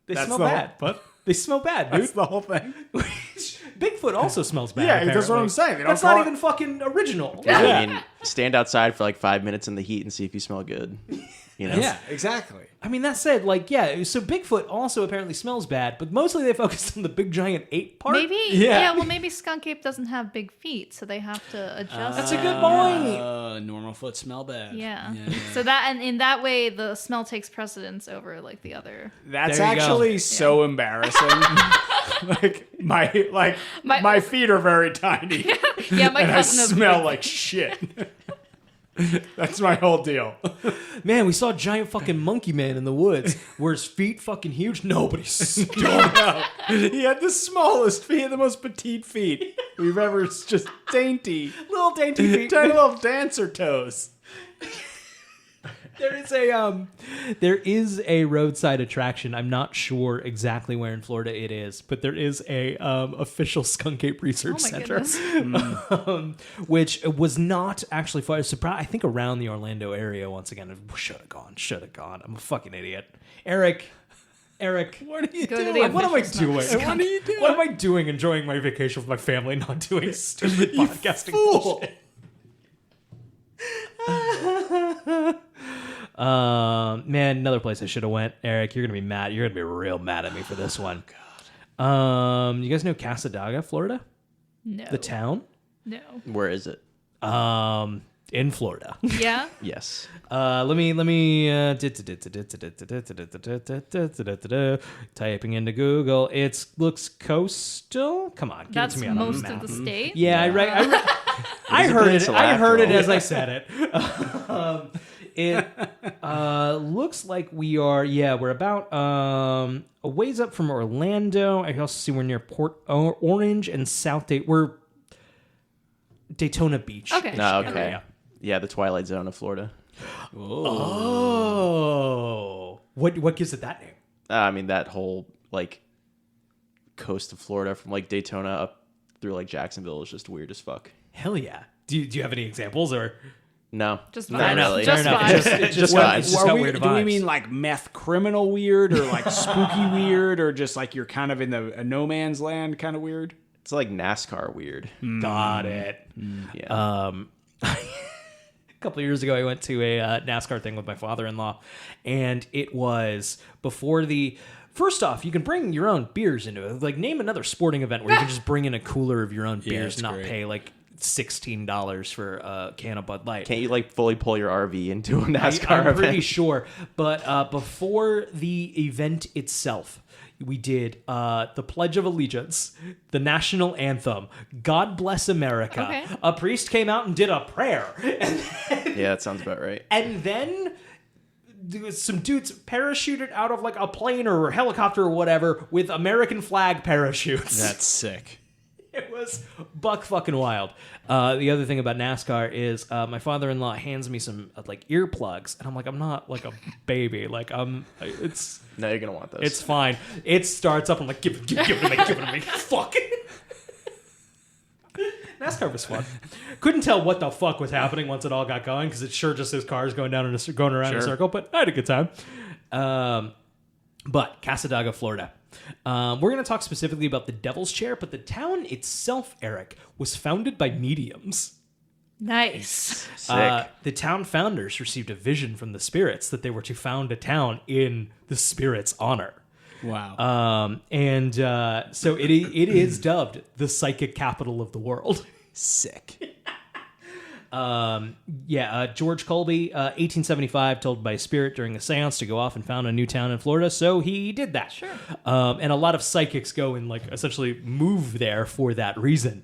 They That's smell the whole- bad. what? They smell bad, dude. That's the whole thing. Bigfoot also smells bad. Yeah, that's what apparently. I'm saying. They don't That's call not it- even fucking original. I mean, stand outside for like 5 minutes in the heat and see if you smell good. You know? Yeah, exactly. I mean, that said, like, yeah, so Bigfoot also apparently smells bad, but mostly they focused on the big giant ape part. Maybe, Yeah. well, maybe skunk ape doesn't have big feet, so they have to adjust. That's a good point. Normal foot smell bad. Yeah. So that, and in that way, the smell takes precedence over like the other. That's There you go. actually so embarrassing. my feet are very tiny. Yeah, my And I cousin has smell like shit. That's my whole deal. Man, we saw a giant fucking monkey man in the woods. Were his feet fucking huge? Nobody stopped. No. He had the smallest feet, the most petite feet we've ever, just dainty, Little dainty feet. tiny little dancer toes. There is a roadside attraction. I'm not sure exactly where in Florida it is, but there is a official skunk ape research Oh my center, goodness. which was not actually far. I think around the Orlando area. Once again, should have gone. I'm a fucking idiot. Eric, What are you Go to doing? the what am I official doing? skunk. What are you doing? What am I doing? Enjoying my vacation with my family, not doing stupid podcasting bullshit. Man, another place I should have went. Eric, you're gonna be mad. You're gonna be real mad at me for this one. God. You guys know Casadaga, Florida? No. The town? No. Where is it? In Florida. Yeah. Yes. Let me typing into Google. It looks coastal. Come on, give That's it to me on a most map. of the state. Yeah, I is a heard it. peninsula I heard after it all. as I said it. It looks like we're about a ways up from Orlando. I also see we're near Port Orange and we're Daytona Beach. Okay. No, okay. Area. Yeah, the Twilight Zone of Florida. Oh, what gives it that name? I mean, that whole like coast of Florida from like Daytona up through like Jacksonville is just weird as fuck. Hell yeah. Do you have any examples or? No, Just not vibes. really. Just Fair enough. vibes. It's Just what- vibes. it's just got weird do we vibes. mean like meth criminal weird or like spooky weird or just like you're kind of in a no man's land kind of weird? It's like NASCAR weird. Got it. Yeah. A couple of years ago, I went to a NASCAR thing with my father-in-law, and it was before the. First off, you can bring your own beers into it. Like, name another sporting event where you can just bring in a cooler of your own beers, it's and not great. pay like $16 for a can of Bud Light. Can't you like fully pull your RV into a NASCAR I'm pretty event? sure. But before the event itself, We did the Pledge of Allegiance, the national anthem, God Bless America. Okay. A priest came out and did a prayer. Yeah, that sounds about right. And then there was some dudes parachuted out of like a plane or a helicopter or whatever with American flag parachutes. That's sick. It was buck fucking wild. The other thing about NASCAR is my father-in-law hands me some like earplugs, and I'm like, I'm not like a baby. Like it's No, you're gonna want those. it's fine. It starts up. I'm like, give it to me. Fuck. NASCAR was fun. Couldn't tell what the fuck was happening once it all got going because it sure just is cars going down going around in a circle. But I had a good time. But Casadaga, Florida. We're going to talk specifically about the Devil's Chair, but the town itself, Eric, was founded by mediums. Nice. Sick. The town founders received a vision from the spirits that they were to found a town in the spirits' honor. Wow. So it is dubbed the psychic capital of the world. Sick. George Colby, 1875, told by a spirit during a seance to go off and found a new town in Florida, so he did that. Sure. And a lot of psychics go and like essentially move there for that reason.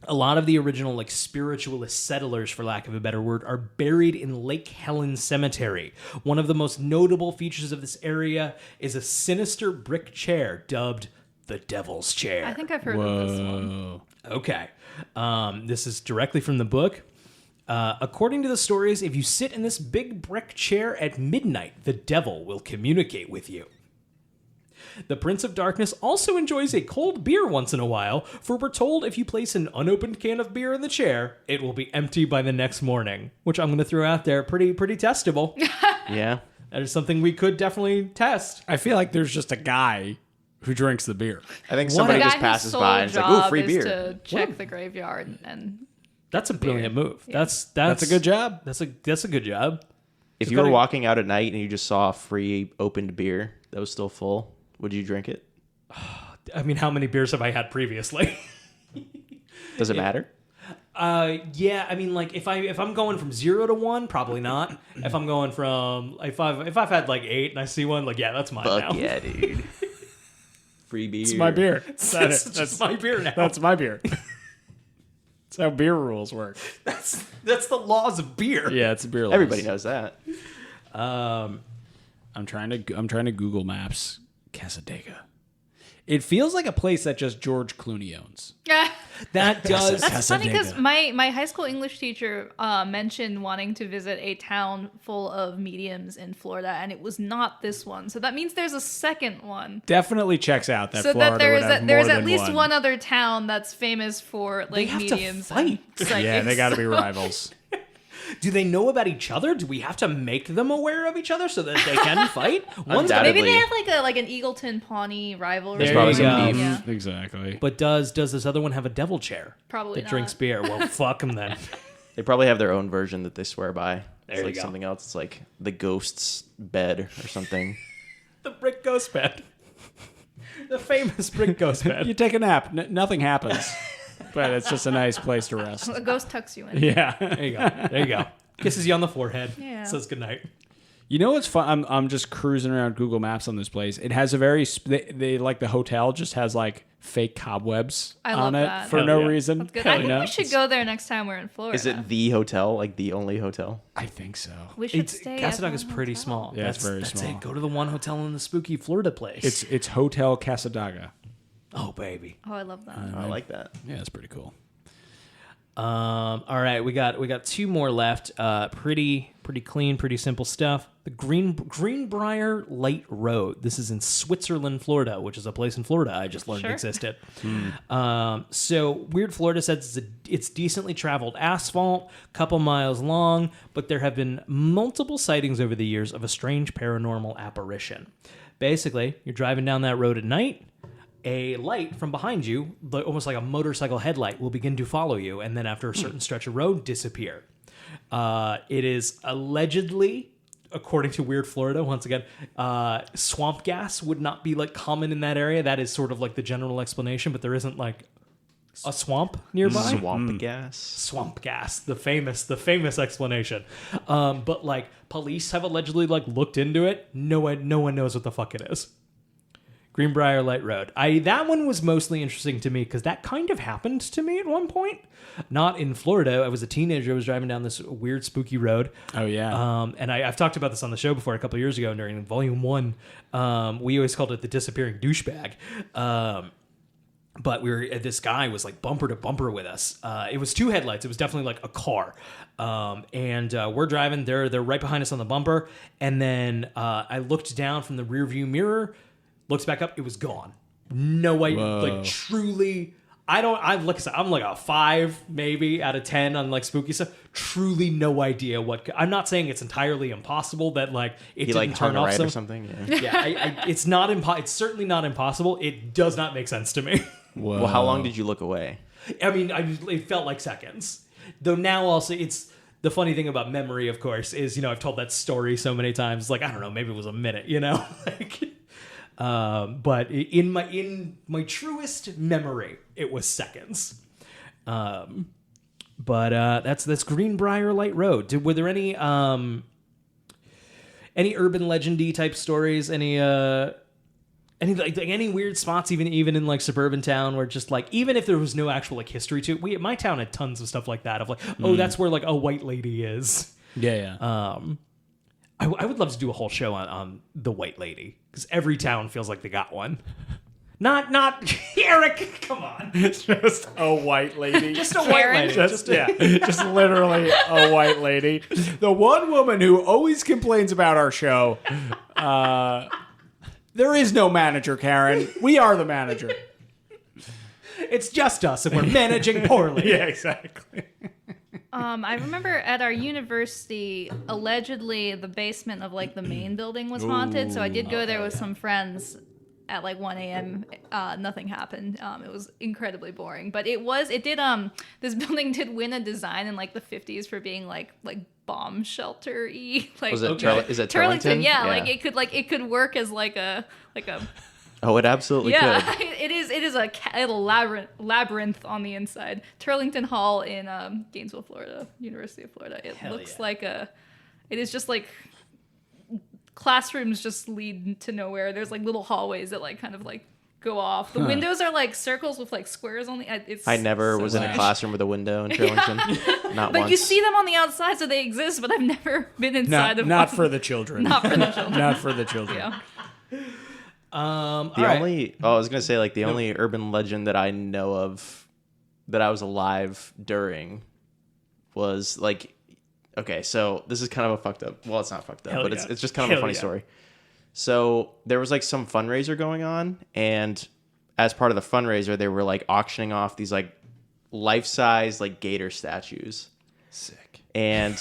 A lot of the original like spiritualist settlers, for lack of a better word, are buried in Lake Helen Cemetery. One of the most notable features of this area is a sinister brick chair dubbed the Devil's Chair. I think I've heard of this one. Whoa. Okay. This is directly from the book. According to the stories, if you sit in this big brick chair at midnight, the devil will communicate with you. The Prince of Darkness also enjoys a cold beer once in a while, for we're told if you place an unopened can of beer in the chair, it will be empty by the next morning, which I'm going to throw out there. Pretty testable. Yeah. That is something we could definitely test. I feel like there's just a guy who drinks the beer. I think The somebody guy just whose passes sole by and it's like, job ooh, free is beer. to check the graveyard and That's a brilliant move. Yeah. That's a good job. That's a good job. If Just you were gotta- walking out at night and you just saw a free opened beer that was still full, would you drink it? I mean, how many beers have I had previously? Does it matter? Yeah, I mean, like if I'm going from 0 to 1, probably not. If I'm going from if I've had like 8 and I see one, like yeah, that's mine now. Fuck yeah, dude. Free beer. It's my beer. That's just my beer now. That's my beer. That's how beer rules work. That's the laws of beer. Yeah, it's a beer. Everybody knows that. I'm trying to Google Maps Casadega. It feels like a place that just George Clooney owns. That does. That's funny because Casadega. my high school English teacher mentioned wanting to visit a town full of mediums in Florida, and it was not this one. So that means there's a second one. Definitely checks out that So Florida that there's would have there's more at than least one other town that's famous for like have to mediums. fight. And psychics. Yeah, they got to be rivals. Do they know about each other? Do we have to make them aware of each other so that they can fight? One's Undoubtedly. Maybe they have like an Eagleton Pawnee rivalry. There probably you some go. beef. Yeah, Exactly. But does this other one have a devil chair probably that not. drinks beer? Well, fuck them then. They probably have their own version that they swear by. It's There you like go. something else. It's like the ghost's bed or something. The brick ghost bed. The famous brick ghost bed. You take a nap, nothing happens. But it's just a nice place to rest. A ghost tucks you in. Yeah. There you go. There you go. Kisses you on the forehead. Yeah. Says goodnight. You know what's fun? I'm just cruising around Google Maps on this place. It has a very they like the hotel just has like fake cobwebs I on love it that. for Hell no yeah. reason. That's good. Hell I think yeah. we should go there next time we're in Florida. Is it the hotel? Like the only hotel? I think so. We should It's stay. at Casadog is one pretty hotel. small. Yeah, it's very that's small. it. Go to the one hotel in the spooky Florida place. It's Hotel Casadaga. oh baby. Oh, I love that. I like that. Yeah, it's pretty cool. All right, we got 2 more left. Pretty clean, pretty simple stuff. The Greenbrier Light Road. This is in Switzerland, Florida, which is a place in Florida I just learned Sure. existed. So Weird Florida says it's decently traveled asphalt, couple miles long, but there have been multiple sightings over the years of a strange paranormal apparition. Basically, you're driving down that road at night. A light from behind you, almost like a motorcycle headlight, will begin to follow you, and then after a certain stretch of road, disappear. It is allegedly, according to Weird Florida, once again, swamp gas would not be like common in that area. That is sort of like the general explanation, but there isn't like a swamp nearby. Swamp gas. Swamp gas, the famous explanation. But like police have allegedly like looked into it. No one knows what the fuck it is. Greenbrier Light Road. That one was mostly interesting to me because that kind of happened to me at one point. Not in Florida. I was a teenager. I was driving down this weird, spooky road. Oh, yeah. And I've talked about this on the show before a couple of years ago during Volume 1. We always called it the disappearing douchebag. But this guy was like bumper to bumper with us. It was two headlights. It was definitely like a car. And we're driving. They're right behind us on the bumper. And then I looked down from the rear view mirror, looked back up. It was gone. No way. Like truly. I'm like a 5 maybe out of 10 on like spooky stuff. Truly no idea what. I'm not saying it's entirely impossible that like it didn't like turn hung a off right some. or something. Yeah. Yeah, it's not it's certainly not impossible. It does not make sense to me. Whoa. Well, how long did you look away? I mean, it felt like seconds. Though now also it's the funny thing about memory, of course, is I've told that story so many times. Like I don't know, maybe it was a minute. Like, but in my truest memory, it was seconds. But that's Greenbrier Light Road. Were there any urban legendy type stories? Any weird spots even in like suburban town where just like even if there was no actual like history to it, my town had tons of stuff like that of like that's where like a white lady is. Yeah. I would love to do a whole show on the white lady because every town feels like they got one. Not Eric. Come on, Just a white lady. just a white Karen. lady. Just literally a white lady. The one woman who always complains about our show. There is no manager, Karen. We are the manager. It's just us, and we're managing poorly. Yeah, exactly. I remember at our university, allegedly the basement of like the main building was haunted. So I did go there with some friends at like 1 a.m. Nothing happened. It was incredibly boring, but this building did win a design in like the 50s for being like bomb shelter-y. Like, Was it is it Turlington? Turlington? Yeah, like it could work as like a Oh, it absolutely yeah, could. it is a labyrinth on the inside. Turlington Hall in Gainesville, Florida, University of Florida. It looks like it is just like classrooms just lead to nowhere. There's like little hallways that like kind of like go off. The windows are like circles with like squares on the. I never was in a classroom with a window in Turlington. Not But once. you see them on the outside, so they exist. But I've never been inside of Not one. for the children. Not for the children. Not for the children. Yeah. I was gonna say like the only urban legend that I know of that I was alive during was like, okay, so this is kind of a fucked up. Well, it's not fucked up, but it's just kind of a funny story. So there was like some fundraiser going on, and as part of the fundraiser, they were like auctioning off these like life-size like gator statues. Sick. And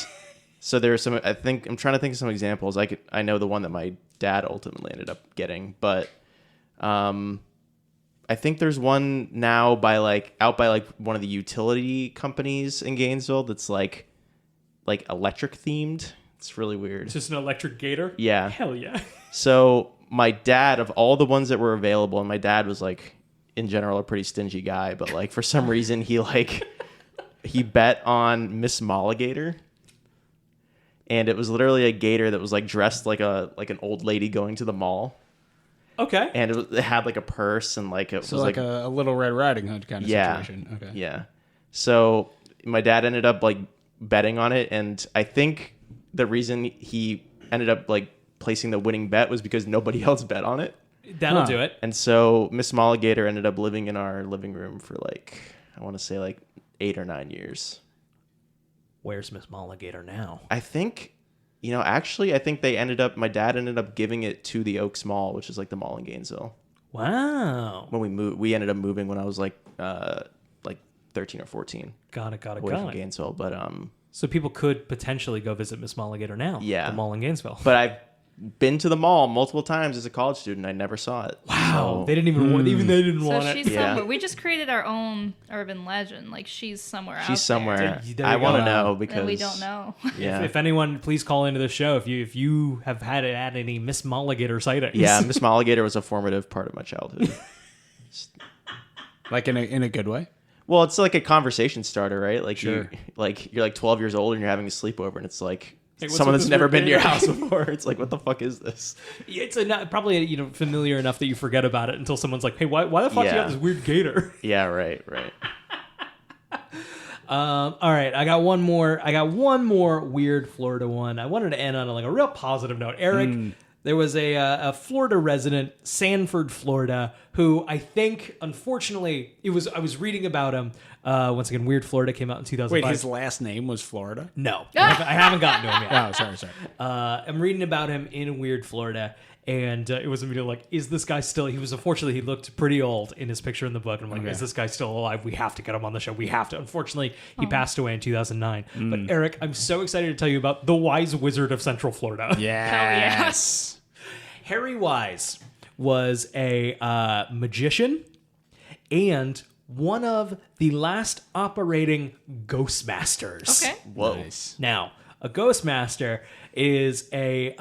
so there's some. I'm trying to think of some examples. I know the one that my dad ultimately ended up getting, but I think there's one now out by one of the utility companies in Gainesville that's like electric themed. It's really weird. It's just an electric gator? Yeah. Hell yeah. So my dad, of all the ones that were available, and my dad was like in general a pretty stingy guy, but like for some reason he bet on Miss Molligator. And it was literally a gator that was like dressed like an old lady going to the mall. Okay. And it had like a purse and like it So was like a Little Red Riding Hood kind of situation. Okay. Yeah. So my dad ended up like betting on it, and I think the reason he ended up like placing the winning bet was because nobody else bet on it. That'll do it. And so Miss Molligator ended up living in our living room for like, I want to say like 8 or 9 years. Where's Miss Molligator now? I think, actually, I think my dad ended up giving it to the Oaks Mall, which is like the mall in Gainesville. Wow. When we moved, we ended up moving when I was like 13 or 14. Got it. Away from Gainesville. But, So people could potentially go visit Miss Molligator now. Yeah. The mall in Gainesville. but I've been to the mall multiple times as a college student. I never saw it. Wow. So- They didn't even want. Even they didn't So want she's it. Yeah. somewhere. We just created our own urban legend. Like she's somewhere out She's somewhere. There you I want to go. know because and we don't know. Yeah. If anyone, please call into the show if you have had any Miss Molligator sightings. Yeah, Miss Molligator was a formative part of my childhood. Like in a good way. Well, it's like a conversation starter, right? Like Sure. you're like 12 years old and you're having a sleepover, and it's like Hey, what's someone with that's this never weird been to your gator? house before. It's like, what the fuck is this? It's probably familiar enough that you forget about it until someone's like, "Hey, why the fuck do you Yeah. have this weird gator?" Yeah, right. All right, I got one more weird Florida one. I wanted to end on a real positive note. Eric, there was a Florida resident, Sanford, Florida, who I think, unfortunately, I was reading about him. Once again, Weird Florida came out in 2005. Wait, his last name was Florida? No, I haven't gotten to him yet. Oh, sorry. I'm reading about him in Weird Florida, and it was immediately like, is this guy still? He looked pretty old in his picture in the book. And I'm like, is this guy still alive? We have to get him on the show. We have to. Unfortunately, he passed away in 2009. But Eric, I'm so excited to tell you about the Wise Wizard of Central Florida. Yes. Harry Wise was a magician and one of the last operating Ghostmasters. Okay. Whoa. Nice. Now, a Ghostmaster is a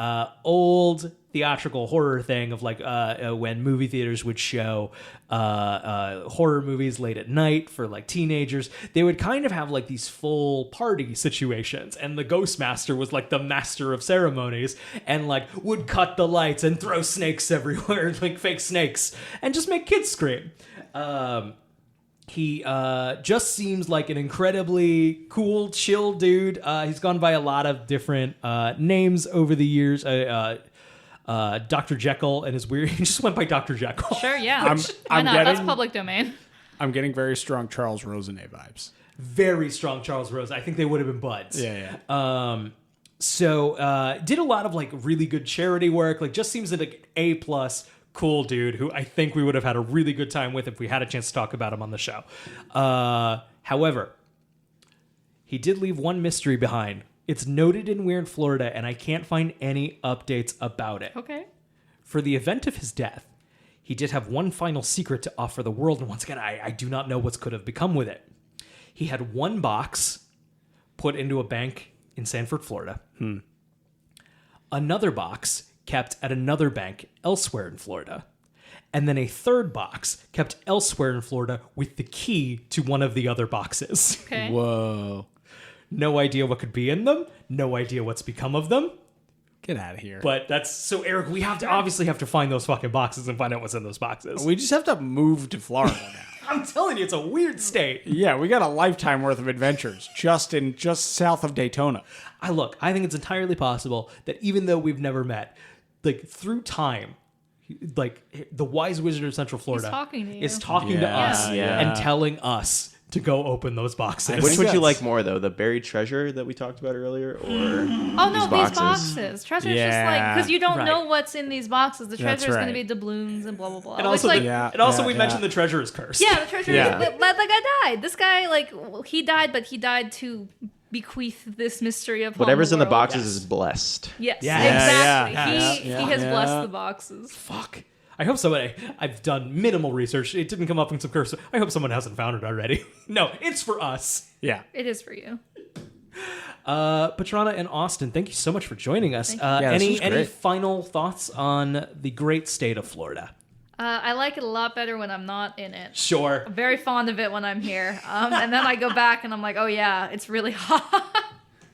old theatrical horror thing of when movie theaters would show horror movies late at night for teenagers. They would kind of have these full party situations, and the Ghostmaster was the master of ceremonies and would cut the lights and throw snakes everywhere, fake snakes, and just make kids scream. He just seems like an incredibly cool, chill dude. He's gone by a lot of different names over the years. Dr. Jekyll and his weird... He just went by Dr. Jekyll. Sure, yeah. I'm Why not? That's getting- public domain. I'm getting very strong Charles Rosenet vibes. Very strong Charles Rose. I think they would have been buds. Yeah. So did a lot of really good charity work. Just seems like A+, cool dude who I think we would have had a really good time with if we had a chance to talk about him on the show. However, he did leave one mystery behind. It's noted in Weird Florida, and I can't find any updates about it. Okay. For the event of his death, he did have one final secret to offer the world, and once again, I do not know what could have become with it. He had one box put into a bank in Sanford, Florida. Another box kept at another bank elsewhere in Florida. And then a third box kept elsewhere in Florida with the key to one of the other boxes. Okay. Whoa. No idea what could be in them. No idea what's become of them. Get out of here. But that's... So, Eric, we obviously have to find those fucking boxes and find out what's in those boxes. We just have to move to Florida now. I'm telling you, it's a weird state. Yeah, we got a lifetime worth of adventures just south of Daytona. I think it's entirely possible that even though we've never met, through time, the Wise Wizard of Central Florida talking to you. is talking to us Yeah. and telling us to go open those boxes. Which would you that's- like more, though? The buried treasure that we talked about earlier, or Oh no, these boxes. Treasure's Yeah. because you don't Right. know what's in these boxes. The That's treasure is going to right. be doubloons and blah blah blah. And Which, also, we mentioned the treasure is cursed. yeah, the treasure. Yeah. Is, but the guy died. This guy he died, but he died to bequeath this mystery of whatever's in the world. boxes is blessed. Yes, Yeah. exactly. Yeah, He has yeah. blessed the boxes. Fuck. I hope somebody... I've done minimal research. It didn't come up in some curse. I hope someone hasn't found it already. No, it's for us. Yeah. It is for you. Petrana and Austin, thank you so much for joining us. Thank Yeah, this was Any great. final thoughts on the great state of Florida? I like it a lot better when I'm not in it. Sure. I'm very fond of it when I'm here. And then I go back and I'm like, oh yeah, it's really hot.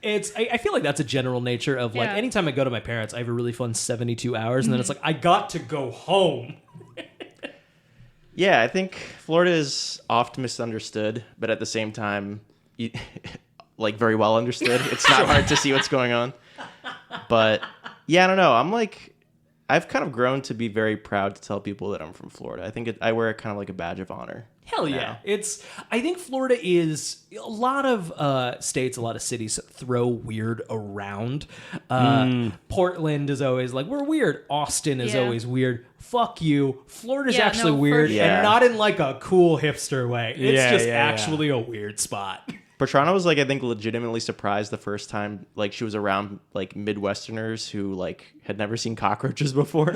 I feel like that's a general nature of Yeah. anytime I go to my parents, I have a really fun 72 hours, and then it's I got to go home. Yeah, I think Florida is oft misunderstood, but at the same time, very well understood. It's not hard to see what's going on. But yeah, I don't know. I've kind of grown to be very proud to tell people that I'm from Florida. I think I wear it kind of like a badge of honor. Hell yeah. I think Florida is a lot of states, a lot of cities throw weird around. Portland is always we're weird. Austin is Yeah. always weird. Fuck you. Florida's Yeah, actually no, for weird, sure. and not in a cool hipster way. It's Yeah, just yeah, actually a weird spot. Petrana was I think legitimately surprised the first time she was around Midwesterners who had never seen cockroaches before.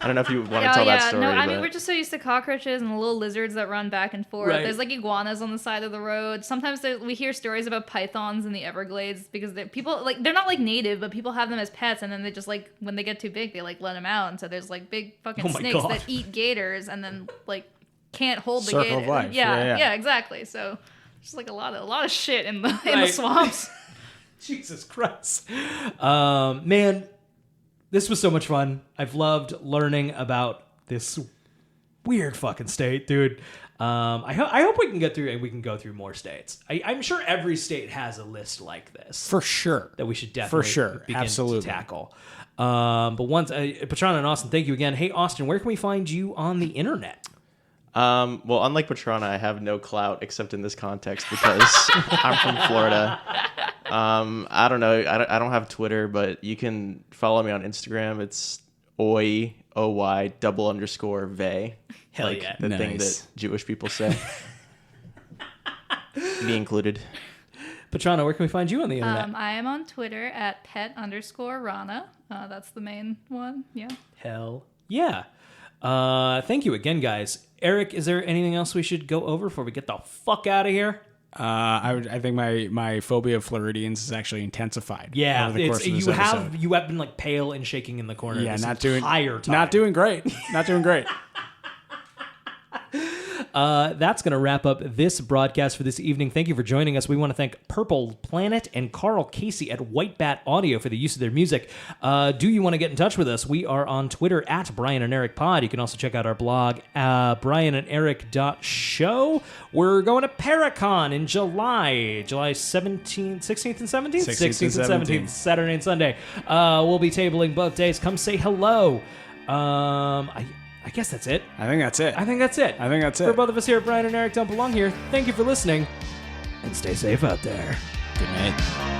I don't know if you want to tell that story. No, I mean but- we're just so used to cockroaches and little lizards that run back and forth. Right. There's iguanas on the side of the road. Sometimes we hear stories about pythons in the Everglades because people they're not native, but people have them as pets, and then they just when they get too big, they let them out, and so there's big fucking Oh my snakes God. that eat gators, and then can't hold the Circle gate. of life. Yeah, Yeah. exactly. So just like a lot of shit in the swamps. Jesus Christ. Man, this was so much fun. I've loved learning about this weird fucking state, dude. I hope we can get through and we can go through more states. I'm sure every state has a list like this For sure. that we should definitely begin Absolutely. to tackle. But once, Petrana and Austin, thank you again. Hey, Austin, where can we find you on the internet? Well, unlike Petrana, I have no clout except in this context because I'm from Florida. I don't know. I don't have Twitter, but you can follow me on Instagram. It's OY _vey. Hell like yeah. the thing Nice. that Jewish people say. Me included. Petrana, where can we find you on the internet? I am on Twitter at pet_Rana. That's the main one. Yeah. Hell yeah. Thank you again, guys. Eric, is there anything else we should go over before we get the fuck out of here? I think my phobia of Floridians is actually intensified. Yeah, over the course of this you episode. have been like pale and shaking in the corner. Yeah, this not doing entire time. not doing great. Not doing great. That's going to wrap up this broadcast for this evening. Thank you for joining us. We want to thank Purple Planet and Carl Casey at White Bat Audio for the use of their music. Do you want to get in touch with us? We are on Twitter at Brian and Eric Pod. You can also check out our blog, briananderic.show. We're going to Paracon in July 16th and 17th? 16th and 17th. Saturday and Sunday. We'll be tabling both days. Come say hello. I guess that's it. I think that's it. I think that's it. For both of us here at Brian and Eric Don't Belong Here, thank you for listening, and stay safe out there. Good night.